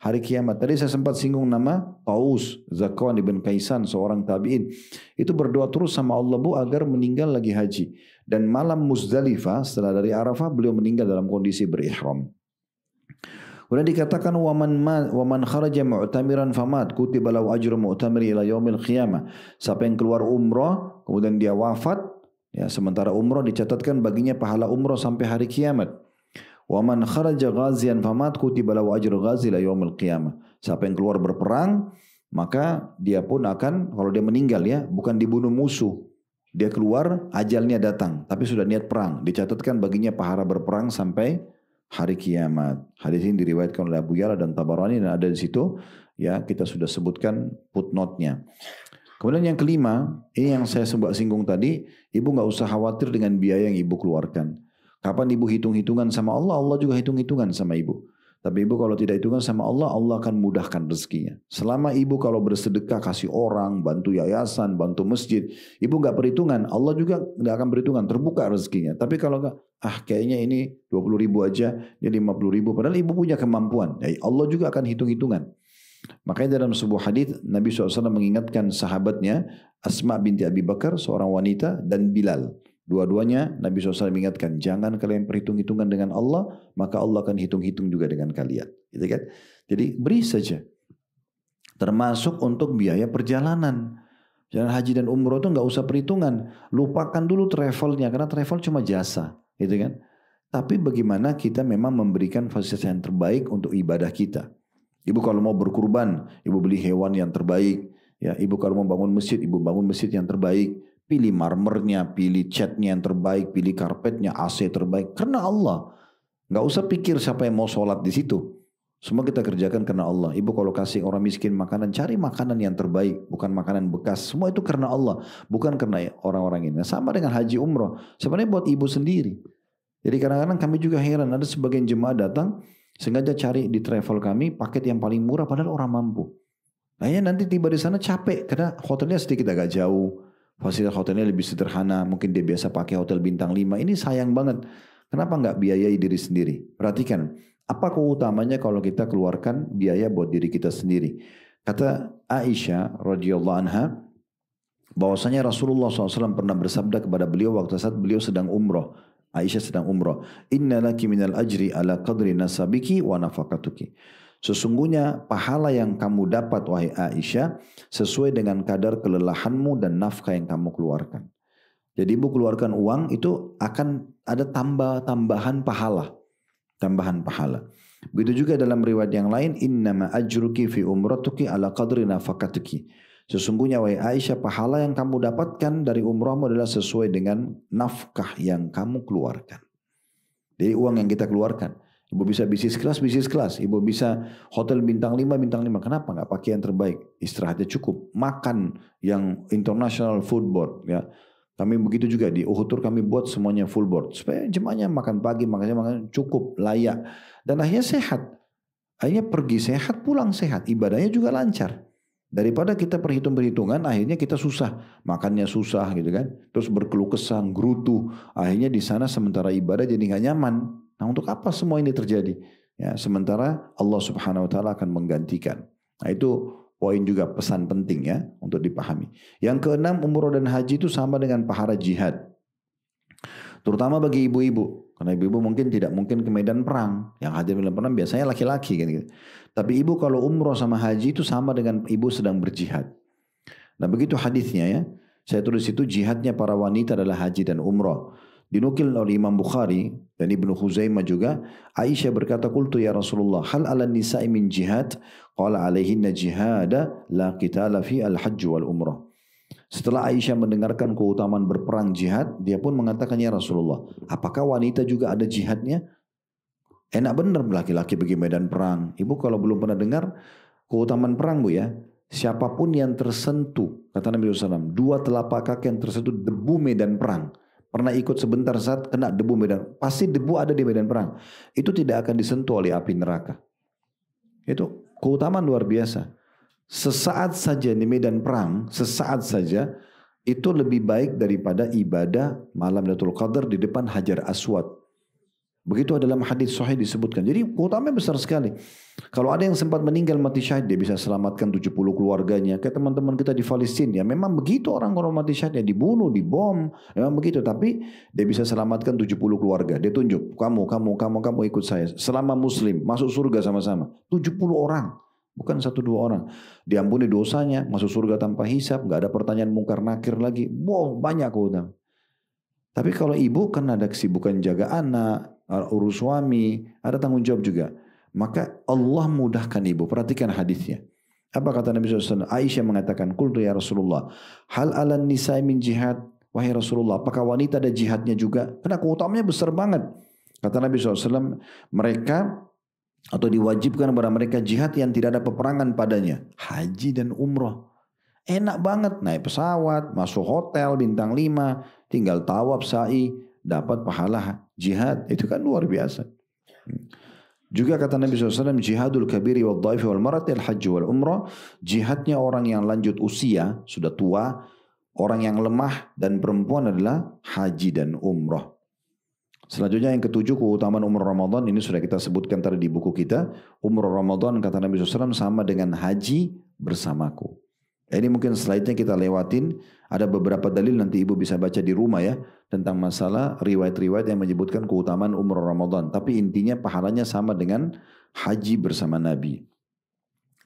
hari kiamat. Tadi saya sempat singgung nama Taus Zakwan ibn Kaisan, seorang tabi'in. Itu berdoa terus sama Allah Bu agar meninggal lagi haji. Dan malam Muzdalifah setelah dari Arafah beliau meninggal dalam kondisi berihram. Kemudian dikatakan waman kharaja mu'tamiran famat kutiba lahu ajru mu'tamir ila yaumil qiyamah. Siapa yang keluar umrah kemudian dia wafat, ya sementara umrah dicatatkan baginya pahala umrah sampai hari kiamat. Waman kharaja ghazian famat kutiba lahu ajru ghazi ila yaumil qiyamah. Siapa yang keluar berperang, maka dia pun akan, kalau dia meninggal ya, bukan dibunuh musuh. Dia keluar, ajalnya datang, tapi sudah niat perang. Dicatatkan baginya pahala berperang sampai hari kiamat. Hadis ini diriwayatkan oleh Abu Ya'la dan Tabarani dan ada di situ ya, kita sudah sebutkan footnote-nya. Kemudian yang kelima, ini yang saya sempat singgung tadi, ibu nggak usah khawatir dengan biaya yang ibu keluarkan. Kapan ibu hitung-hitungan sama Allah, Allah juga hitung-hitungan sama ibu. Tapi ibu kalau tidak hitungan sama Allah, Allah akan mudahkan rezekinya. Selama ibu kalau bersedekah kasih orang, bantu yayasan, bantu masjid, ibu nggak perhitungan, Allah juga nggak akan perhitungan, terbuka rezekinya. Tapi kalau nggak, kayaknya ini 20.000 aja, ini 50.000, padahal ibu punya kemampuan, ya Allah juga akan hitung-hitungan. Makanya dalam sebuah hadis Nabi SAW mengingatkan sahabatnya Asma binti Abi Bakar, seorang wanita, dan Bilal. Dua-duanya Nabi SAW mengingatkan, jangan kalian perhitung-hitungan dengan Allah, maka Allah akan hitung-hitung juga dengan kalian. Gitu kan? Jadi beri saja. Termasuk untuk biaya perjalanan. Jalan haji dan umroh itu nggak usah perhitungan. Lupakan dulu travelnya, karena travel cuma jasa. Gitu kan? Tapi bagaimana kita memang memberikan fasilitas yang terbaik untuk ibadah kita. Ibu kalau mau berkurban, ibu beli hewan yang terbaik. Ya, ibu kalau mau bangun masjid, ibu bangun masjid yang terbaik. Pilih marmernya, pilih catnya yang terbaik, pilih karpetnya, AC terbaik. Karena Allah. Nggak usah pikir siapa yang mau sholat di situ. Semua kita kerjakan karena Allah. Ibu kalau kasih orang miskin makanan, cari makanan yang terbaik. Bukan makanan bekas. Semua itu karena Allah. Bukan karena orang-orang ini. Sama dengan haji umroh. Sebenarnya buat ibu sendiri. Jadi kadang-kadang kami juga heran. Ada sebagian jemaah datang, sengaja cari di travel kami paket yang paling murah padahal orang mampu. Nah ya nanti tiba di sana capek. Karena hotelnya sedikit agak jauh. Fasilitas hotelnya lebih sederhana, mungkin dia biasa pakai hotel bintang 5. Ini sayang banget. Kenapa nggak biayai diri sendiri? Perhatikan, apa keutamanya kalau kita keluarkan biaya buat diri kita sendiri? Kata Aisyah radhiyallahu anha, bahwasanya Rasulullah SAW pernah bersabda kepada beliau waktu saat beliau sedang umroh. Aisyah sedang umroh. Inna laki minal ajri ala qadri nasabiki wa nafakatuki. Sesungguhnya pahala yang kamu dapat wahai Aisyah sesuai dengan kadar kelelahanmu dan nafkah yang kamu keluarkan. Jadi ibu keluarkan uang itu akan ada tambahan pahala. Tambahan pahala. Begitu juga dalam riwayat yang lain, innama ajruki fi umratuki ala qadri nafakatuki. Sesungguhnya wahai Aisyah pahala yang kamu dapatkan dari umrahmu adalah sesuai dengan nafkah yang kamu keluarkan. Jadi uang yang kita keluarkan. Ibu bisa bisnis kelas. Ibu bisa hotel bintang 5 bintang 5. Kenapa nggak pakai yang terbaik? Istirahatnya cukup. Makan yang international food board. Ya. Kami begitu juga di Uhud Tour kami buat semuanya full board. Supaya jemaahnya makan pagi, makan cukup, layak. Dan akhirnya sehat. Akhirnya pergi sehat, pulang sehat. Ibadahnya juga lancar. Daripada kita perhitungan, akhirnya kita susah. Makannya susah gitu kan. Terus berkeluh kesah, gerutu. Akhirnya di sana sementara ibadah jadi nggak nyaman. Nah untuk apa semua ini terjadi? Ya, sementara Allah Subhanahu Wa Taala akan menggantikan. Nah itu poin juga pesan penting ya untuk dipahami. Yang keenam, umroh dan haji itu sama dengan pahala jihad. Terutama bagi ibu-ibu. Karena ibu-ibu mungkin tidak mungkin ke medan perang. Yang hadir medan perang biasanya laki-laki kan gitu. Tapi ibu kalau umroh sama haji itu sama dengan ibu sedang berjihad. Nah begitu hadisnya ya. Saya tulis itu jihadnya para wanita adalah haji dan umroh. Dinukil oleh Imam Bukhari dan Ibnu Khuzaimah juga. Aisyah berkata, "Qultu ya Rasulullah, hal 'ala nisa'i min jihad?" Qala 'alaihinna jihada la qitala fi al-hajj wal umrah. Setelah Aisyah mendengarkan keutamaan berperang jihad, dia pun mengatakan, "Ya Rasulullah, apakah wanita juga ada jihadnya?" Enak benar laki-laki pergi medan perang. Ibu kalau belum pernah dengar keutamaan perang Bu ya, siapapun yang tersentuh, kata Nabi SAW, dua telapak kaki yang tersentuh debu medan perang. Pernah ikut sebentar saat kena debu medan, pasti debu ada di medan perang. Itu tidak akan disentuh oleh api neraka. Itu keutamaan luar biasa. Sesaat saja di medan perang, sesaat saja, itu lebih baik daripada ibadah malam Lailatul Qadar di depan Hajar Aswad. Begitu dalam hadis sahih disebutkan. Jadi keutamaannya besar sekali. Kalau ada yang sempat meninggal mati syahid, dia bisa selamatkan 70 keluarganya. Kayak teman-teman kita di Palestina, ya memang begitu orang kalau mati syahid, ya dibunuh, dibom. Memang begitu, tapi dia bisa selamatkan 70 keluarga. Dia tunjuk, kamu ikut saya. Selama muslim, masuk surga sama-sama. 70 orang. Bukan 1-2 orang. Diampuni dosanya, masuk surga tanpa hisab, gak ada pertanyaan mungkar nakir lagi. Wow, banyak keutamaan. Tapi kalau ibu kan ada kesibukan jaga anak, urus suami, ada tanggung jawab juga. Maka Allah mudahkan ibu. Perhatikan hadisnya. Apa kata Nabi SAW? Aisyah mengatakan, "Qultu ya Rasulullah, hal 'alan nisa'i min jihad?" Wahai Rasulullah, apakah wanita ada jihadnya juga? Karena keutamaannya besar banget. Kata Nabi SAW, mereka atau diwajibkan kepada mereka jihad yang tidak ada peperangan padanya. Haji dan umrah. Enak banget, naik pesawat, masuk hotel bintang 5, tinggal tawaf sa'i, dapat pahala jihad. Itu kan luar biasa. Juga kata Nabi SAW, jihadul kabiri wal dhaifi wal marati al-hajj wal umrah. Jihadnya orang yang lanjut usia, sudah tua, orang yang lemah dan perempuan adalah haji dan umrah. Selanjutnya yang ketujuh, keutamaan umrah Ramadan. Ini sudah kita sebutkan tadi di buku kita. Umrah Ramadan kata Nabi SAW sama dengan haji bersamaku. Ini mungkin slide-nya kita lewatin. Ada beberapa dalil nanti ibu bisa baca di rumah ya. Tentang masalah riwayat-riwayat yang menyebutkan keutamaan umrah Ramadan. Tapi intinya pahalanya sama dengan haji bersama Nabi.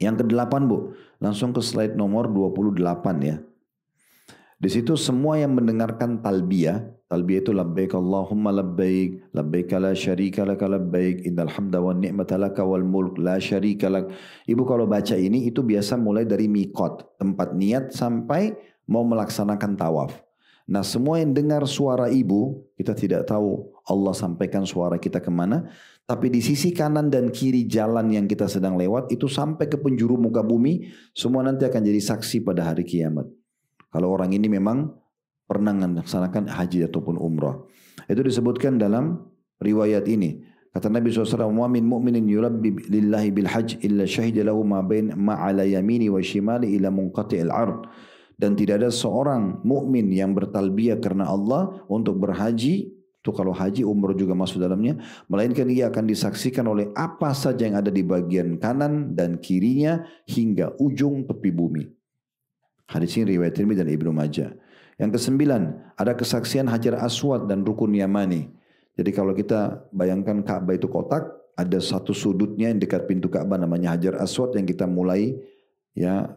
Yang ke-8 Bu. Langsung ke slide nomor 28 ya. Di situ semua yang mendengarkan talbiyah. Talbiyah itu labbaik Allahumma labbaik. Labbaik la syarika laka labbaik. Innal hamda wa ni'mata laka wal mulk la syarika lak. Ibu kalau baca ini itu biasa mulai dari miqat. Tempat niat sampai mau melaksanakan tawaf. Nah semua yang dengar suara ibu. Kita tidak tahu Allah sampaikan suara kita kemana. Tapi di sisi kanan dan kiri jalan yang kita sedang lewat. Itu sampai ke penjuru muka bumi. Semua nanti akan jadi saksi pada hari kiamat. Kalau orang ini memang pernah melaksanakan haji ataupun umrah. Itu disebutkan dalam riwayat ini. Kata Nabi SAW, "Wa min mu'minin yulabbi lillahi bil hajj illa syahida lahu ma'ala yamini wa shimali ila munqati'il ard." Dan tidak ada seorang mukmin yang bertalbiyah karena Allah untuk berhaji, itu kalau haji umrah juga masuk dalamnya, melainkan ia akan disaksikan oleh apa saja yang ada di bagian kanan dan kirinya hingga ujung tepi bumi. Hadis ini riwayat Tirmidzi dan Ibnu Majah. Yang ke-9, ada kesaksian Hajar Aswad dan Rukun Yamani. Jadi kalau kita bayangkan Ka'bah itu kotak, ada satu sudutnya yang dekat pintu Ka'bah namanya Hajar Aswad yang kita mulai ya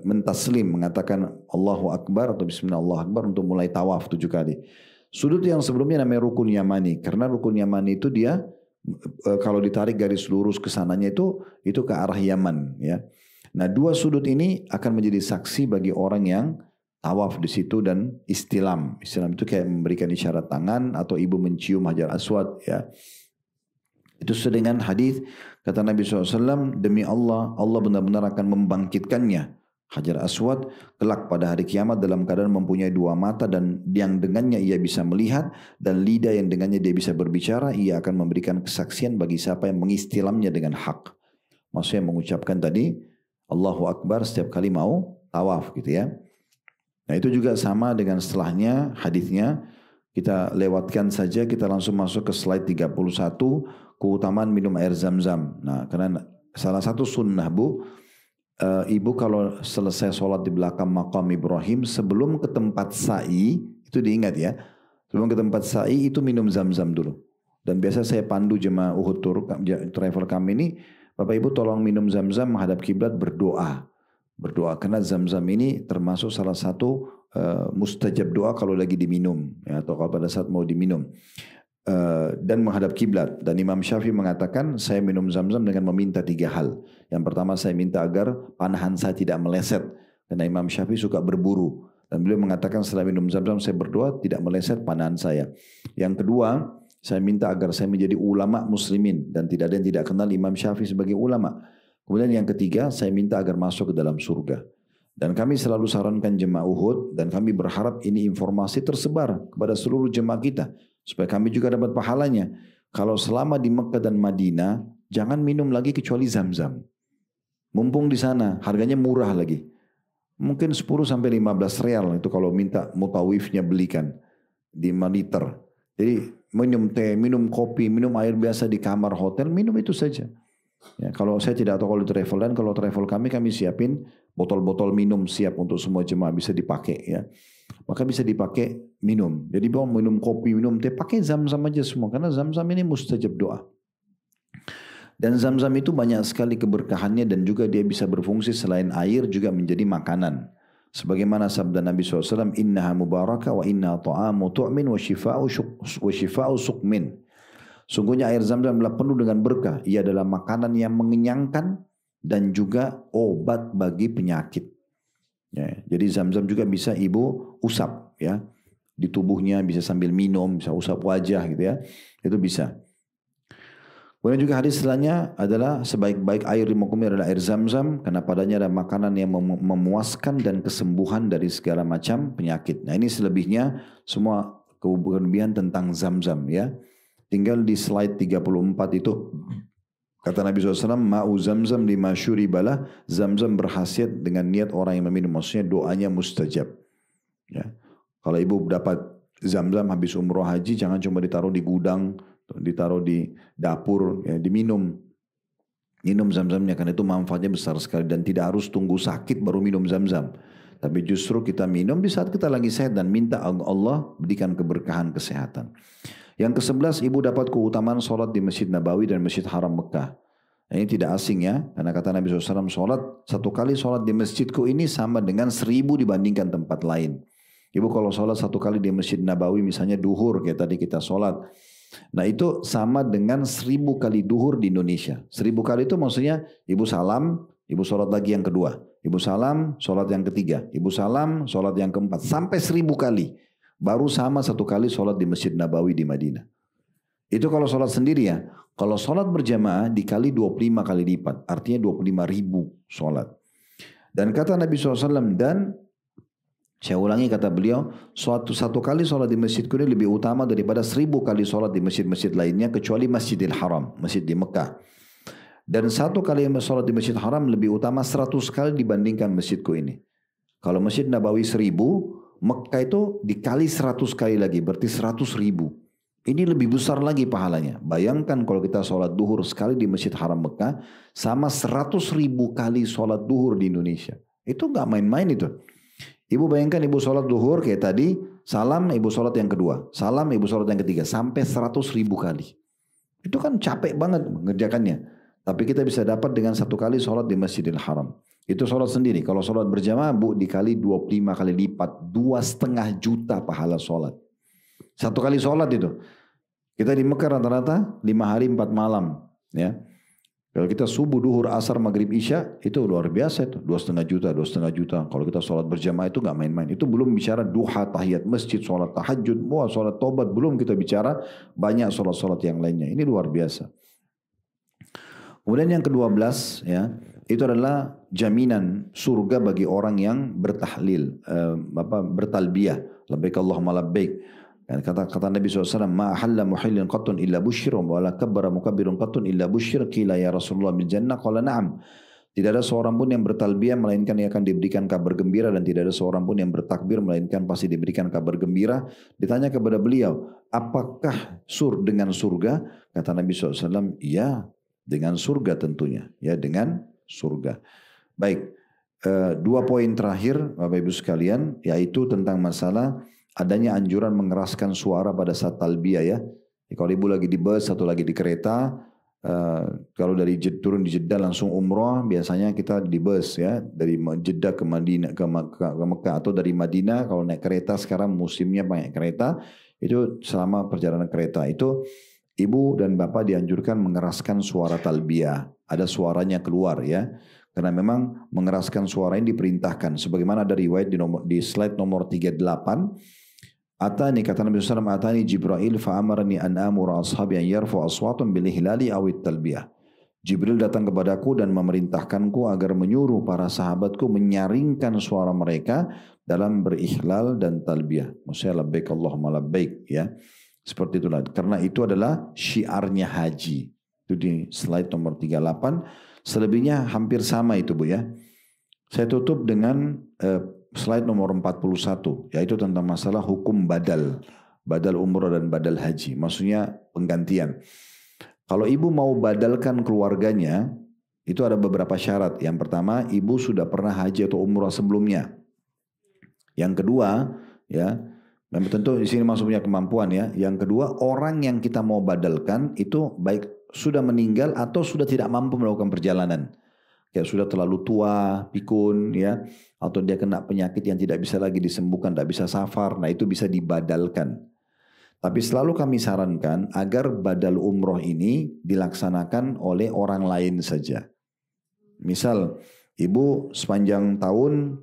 mentaslim, mengatakan Allahu Akbar atau Bismillah Allahu Akbar untuk mulai tawaf 7 kali. Sudut yang sebelumnya namanya Rukun Yamani. Karena Rukun Yamani itu dia kalau ditarik garis lurus ke sananya itu ke arah Yaman ya. Nah, 2 sudut ini akan menjadi saksi bagi orang yang tawaf di situ dan istilam. Istilam itu kayak memberikan isyarat tangan atau ibu mencium Hajar Aswad ya. Itu sesuai dengan hadis kata Nabi SAW, demi Allah, Allah benar-benar akan membangkitkannya. Hajar Aswad kelak pada hari kiamat dalam keadaan mempunyai dua mata dan yang dengannya ia bisa melihat dan lidah yang dengannya dia bisa berbicara, ia akan memberikan kesaksian bagi siapa yang mengistilamnya dengan hak. Maksudnya mengucapkan tadi Allahu Akbar setiap kali mau tawaf gitu ya. Nah itu juga sama dengan setelahnya hadisnya. Kita lewatkan saja, kita langsung masuk ke slide 31, keutamaan minum air zam-zam. Nah karena salah satu sunnah ibu kalau selesai sholat di belakang makam Ibrahim, sebelum ke tempat sa'i, itu diingat ya, sebelum ke tempat sa'i itu minum zam-zam dulu. Dan biasa saya pandu jemaah Uhud Tour, travel kami ini, Bapak Ibu tolong minum zam-zam menghadap kiblat, berdoa. Berdoa, karena zam-zam ini termasuk salah satu mustajab doa kalau lagi diminum, ya, atau kalau pada saat mau diminum. Dan menghadap kiblat. Dan Imam Syafi'i mengatakan saya minum zam-zam dengan meminta 3 hal. Yang pertama saya minta agar panahan saya tidak meleset, karena Imam Syafi'i suka berburu. Dan beliau mengatakan setelah minum zam-zam saya berdoa tidak meleset panahan saya. Yang kedua saya minta agar saya menjadi ulama muslimin dan tidak ada yang tidak kenal Imam Syafi'i sebagai ulama. Kemudian yang ketiga saya minta agar masuk ke dalam surga. Dan kami selalu sarankan jemaah Uhud dan kami berharap ini informasi tersebar kepada seluruh jemaah kita. Supaya kami juga dapat pahalanya. Kalau selama di Mekah dan Madinah, jangan minum lagi kecuali zam-zam. Mumpung di sana, harganya murah lagi. Mungkin 10-15 real itu kalau minta mutawifnya belikan. 5 liter. Jadi minum teh, minum kopi, minum air biasa di kamar hotel, minum itu saja. Ya, kalau saya tidak tahu kalau travel, dan kalau travel kami siapin botol-botol minum siap untuk semua jemaah bisa dipakai ya. Maka bisa dipakai minum. Jadi mau minum kopi, minum teh, pakai zam-zam aja semua. Karena zam-zam ini mustajab doa. Dan zam-zam itu banyak sekali keberkahannya dan juga dia bisa berfungsi selain air juga menjadi makanan. Sebagaimana sabda Nabi SAW, innaha mubarakah wa inna ta'amu tu'min wa shifa'u suqmin. Sungguhnya air zam-zam adalah penuh dengan berkah. Ia adalah makanan yang mengenyangkan dan juga obat bagi penyakit. Ya, jadi zam-zam juga bisa ibu usap ya di tubuhnya, bisa sambil minum, bisa usap wajah gitu ya, itu bisa. Kemudian juga hadis setelahnya adalah sebaik-baik air di muka adalah air zam-zam karena padanya ada makanan yang memuaskan dan kesembuhan dari segala macam penyakit. Nah ini selebihnya semua kelebihan tentang zam-zam ya. Tinggal di slide 34 itu. Kata Nabi SAW, ma'u zam-zam lima syuribalah, zam-zam berkhasiat dengan niat orang yang meminum. Maksudnya doanya mustajab. Ya. Kalau ibu dapat zam-zam habis umroh haji, jangan cuma ditaruh di gudang, ditaruh di dapur, ya, diminum. Minum zam-zamnya, karena itu manfaatnya besar sekali. Dan tidak harus tunggu sakit baru minum zam-zam. Tapi justru kita minum di saat kita lagi sehat dan minta Allah berikan keberkahan kesehatan. Yang ke-11, ibu dapat keutamaan sholat di Masjid Nabawi dan Masjid Haram Mekah. Nah, ini tidak asing ya, karena kata Nabi SAW, satu kali sholat di masjidku ini sama dengan 1000 dibandingkan tempat lain. Ibu kalau sholat satu kali di Masjid Nabawi, misalnya duhur kayak tadi kita sholat, nah itu sama dengan 1000 kali duhur di Indonesia. 1000 kali itu maksudnya ibu salam, ibu sholat lagi yang kedua, ibu salam, sholat yang ketiga, ibu salam, sholat yang keempat, sampai 1000 kali. Baru sama satu kali sholat di Masjid Nabawi di Madinah. Itu kalau sholat sendiri ya. Kalau sholat berjamaah dikali 25 kali lipat. Artinya 25.000 sholat. Dan kata Nabi SAW, dan saya ulangi kata beliau, satu kali sholat di masjidku ini lebih utama daripada 1000 kali sholat di masjid-masjid lainnya kecuali Masjidil Haram, masjid di Mekah. Dan satu kali sholat di Masjid Haram lebih utama 100 kali dibandingkan masjidku ini. Kalau Masjid Nabawi 1000, Mekah itu dikali 100 kali lagi, berarti 100.000. Ini lebih besar lagi pahalanya. Bayangkan kalau kita sholat duhur sekali di Masjid Haram Mekah, sama 100.000 kali sholat duhur di Indonesia. Itu gak main-main itu. Ibu bayangkan ibu sholat duhur kayak tadi, salam ibu sholat yang kedua, salam ibu sholat yang ketiga, sampai 100.000 kali. Itu kan capek banget mengerjakannya. Tapi kita bisa dapat dengan satu kali sholat di Masjidil Haram. Itu sholat sendiri. Kalau sholat berjamaah dikali 25 kali lipat. 2,5 juta pahala sholat. Satu kali sholat itu. Kita di Mekah rata-rata 5 hari 4 malam. Ya. Kalau kita subuh, duhur, asar, maghrib, isya, itu luar biasa itu. 2,5 juta, 2,5 juta. Kalau kita sholat berjamaah itu gak main-main. Itu belum bicara duha, tahiyat masjid, sholat tahajud, sholat tobat. Belum kita bicara banyak sholat-sholat yang lainnya. Ini luar biasa. Kemudian yang ke-12 ya, itu adalah jaminan surga bagi orang yang bertahlil, bertalbiyah, labbaik Allahumma labbaik. Kata Nabi SAW, ma ahalla muhillin qattun illa bushir, wa la kabbara mukabbirun qattun illa bushir, qila ya Rasulullah bil jannah, qala na'am. Tidak ada seorang pun yang bertalbiyah melainkan ia akan diberikan kabar gembira, dan tidak ada seorang pun yang bertakbir melainkan pasti diberikan kabar gembira. Ditanya kepada beliau, apakah dengan surga? Kata Nabi SAW, ya dengan surga tentunya, ya dengan surga. Baik, dua poin terakhir Bapak Ibu sekalian, yaitu tentang masalah adanya anjuran mengeraskan suara pada saat talbiyah ya. Kalau ibu lagi di bus atau lagi di kereta, kalau dari turun di Jeddah langsung umroh, biasanya kita di bus ya, dari Jeddah ke Madinah ke Mekah, atau dari Madinah kalau naik kereta, sekarang musimnya banyak kereta, itu selama perjalanan kereta itu ibu dan bapak dianjurkan mengeraskan suara talbiyah, ada suaranya keluar ya. Karena memang mengeraskan suara ini diperintahkan. Sebagaimana ada riwayat di slide nomor 38. Atani, kata Nabi SAW, Atani Jibril fa'amarani an amura ashabi an yarfu aswatun bil ihlali awit talbiyah. Jibril datang kepadaku dan memerintahkanku agar menyuruh para sahabatku menyaringkan suara mereka dalam berihlal dan talbiyah. Maksudnya labbaik Allahumma labbaik ya. Seperti itulah. Karena itu adalah syiarnya haji. Itu di slide nomor 38. Selebihnya hampir sama itu Bu ya. Saya tutup dengan slide nomor 41. Yaitu tentang masalah hukum badal. Badal umrah dan badal haji. Maksudnya penggantian. Kalau ibu mau badalkan keluarganya, itu ada beberapa syarat. Yang pertama, ibu sudah pernah haji atau umrah sebelumnya. Yang kedua, ya, dan tentu di sini masuk punya kemampuan ya. Yang kedua, orang yang kita mau badalkan itu baik sudah meninggal atau sudah tidak mampu melakukan perjalanan. Kayak sudah terlalu tua, pikun ya, atau dia kena penyakit yang tidak bisa lagi disembuhkan, tidak bisa safar. Nah, itu bisa dibadalkan. Tapi selalu kami sarankan agar badal umroh ini dilaksanakan oleh orang lain saja. Misal, ibu sepanjang tahun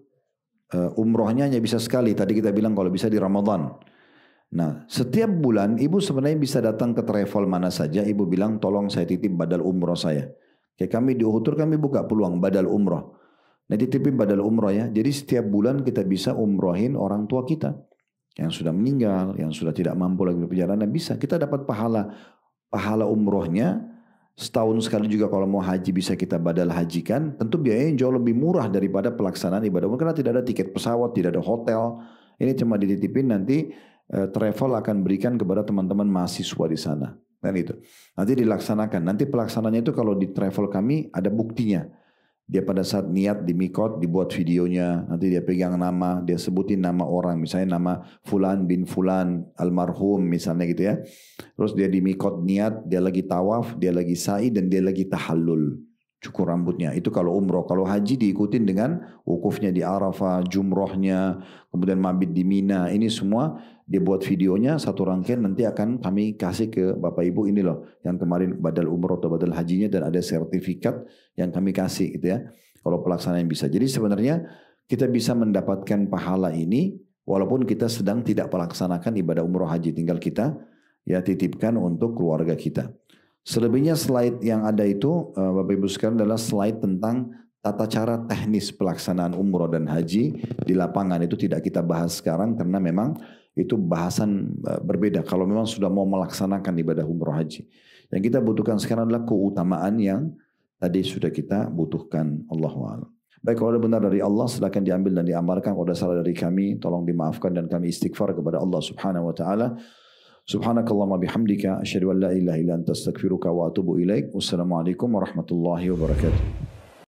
umrohnya hanya bisa sekali. Tadi kita bilang kalau bisa di Ramadan. Nah, setiap bulan ibu sebenarnya bisa datang ke travel mana saja. Ibu bilang tolong saya titip badal umroh saya. Kayak kami di Uhutur kami buka peluang badal umroh. Nah, titipin badal umroh ya. Jadi setiap bulan kita bisa umrohin orang tua kita. Yang sudah meninggal, yang sudah tidak mampu lagi berperjalanan, bisa. Kita dapat pahala umrohnya. Setahun sekali juga kalau mau haji bisa kita badal hajikan. Tentu biayanya jauh lebih murah daripada pelaksanaan ibadah umroh. Karena tidak ada tiket pesawat, tidak ada hotel. Ini cuma dititipin, nanti travel akan berikan kepada teman-teman mahasiswa di sana. Dan itu. Nanti dilaksanakan. Nanti pelaksananya itu kalau di travel kami ada buktinya. Dia pada saat niat di mikot dibuat videonya, nanti dia pegang nama, dia sebutin nama orang, misalnya nama Fulan bin Fulan almarhum misalnya gitu ya. Terus dia di mikot niat, dia lagi tawaf, dia lagi sa'i dan dia lagi tahallul. Cukur rambutnya. Itu kalau umroh. Kalau haji diikutin dengan wukufnya di Arafah, jumrohnya, kemudian mabit di Mina. Ini semua dia buat videonya satu rangkaian, nanti akan kami kasih ke Bapak Ibu ini loh. Yang kemarin badal umroh atau badal hajinya, dan ada sertifikat yang kami kasih gitu ya. Kalau pelaksanaan bisa. Jadi sebenarnya kita bisa mendapatkan pahala ini walaupun kita sedang tidak melaksanakan ibadah umroh haji. Tinggal kita ya titipkan untuk keluarga kita. Selebihnya slide yang ada itu Bapak Ibu sekalian adalah slide tentang tata cara teknis pelaksanaan umroh dan haji di lapangan. Itu tidak kita bahas sekarang karena memang itu bahasan berbeda. Kalau memang sudah mau melaksanakan ibadah umroh haji. Yang kita butuhkan sekarang adalah keutamaan yang tadi sudah kita butuhkan. Allahu a'lam. Baik, kalau ada benar dari Allah silakan diambil dan diamalkan. Kalau ada salah dari kami tolong dimaafkan dan kami istighfar kepada Allah Subhanahu wa taala. Subhanakallahumma bihamdika asyhadu an la ilaha illa anta astaghfiruka wa atubu ilaik. Wassalamualaikum warahmatullahi wabarakatuh.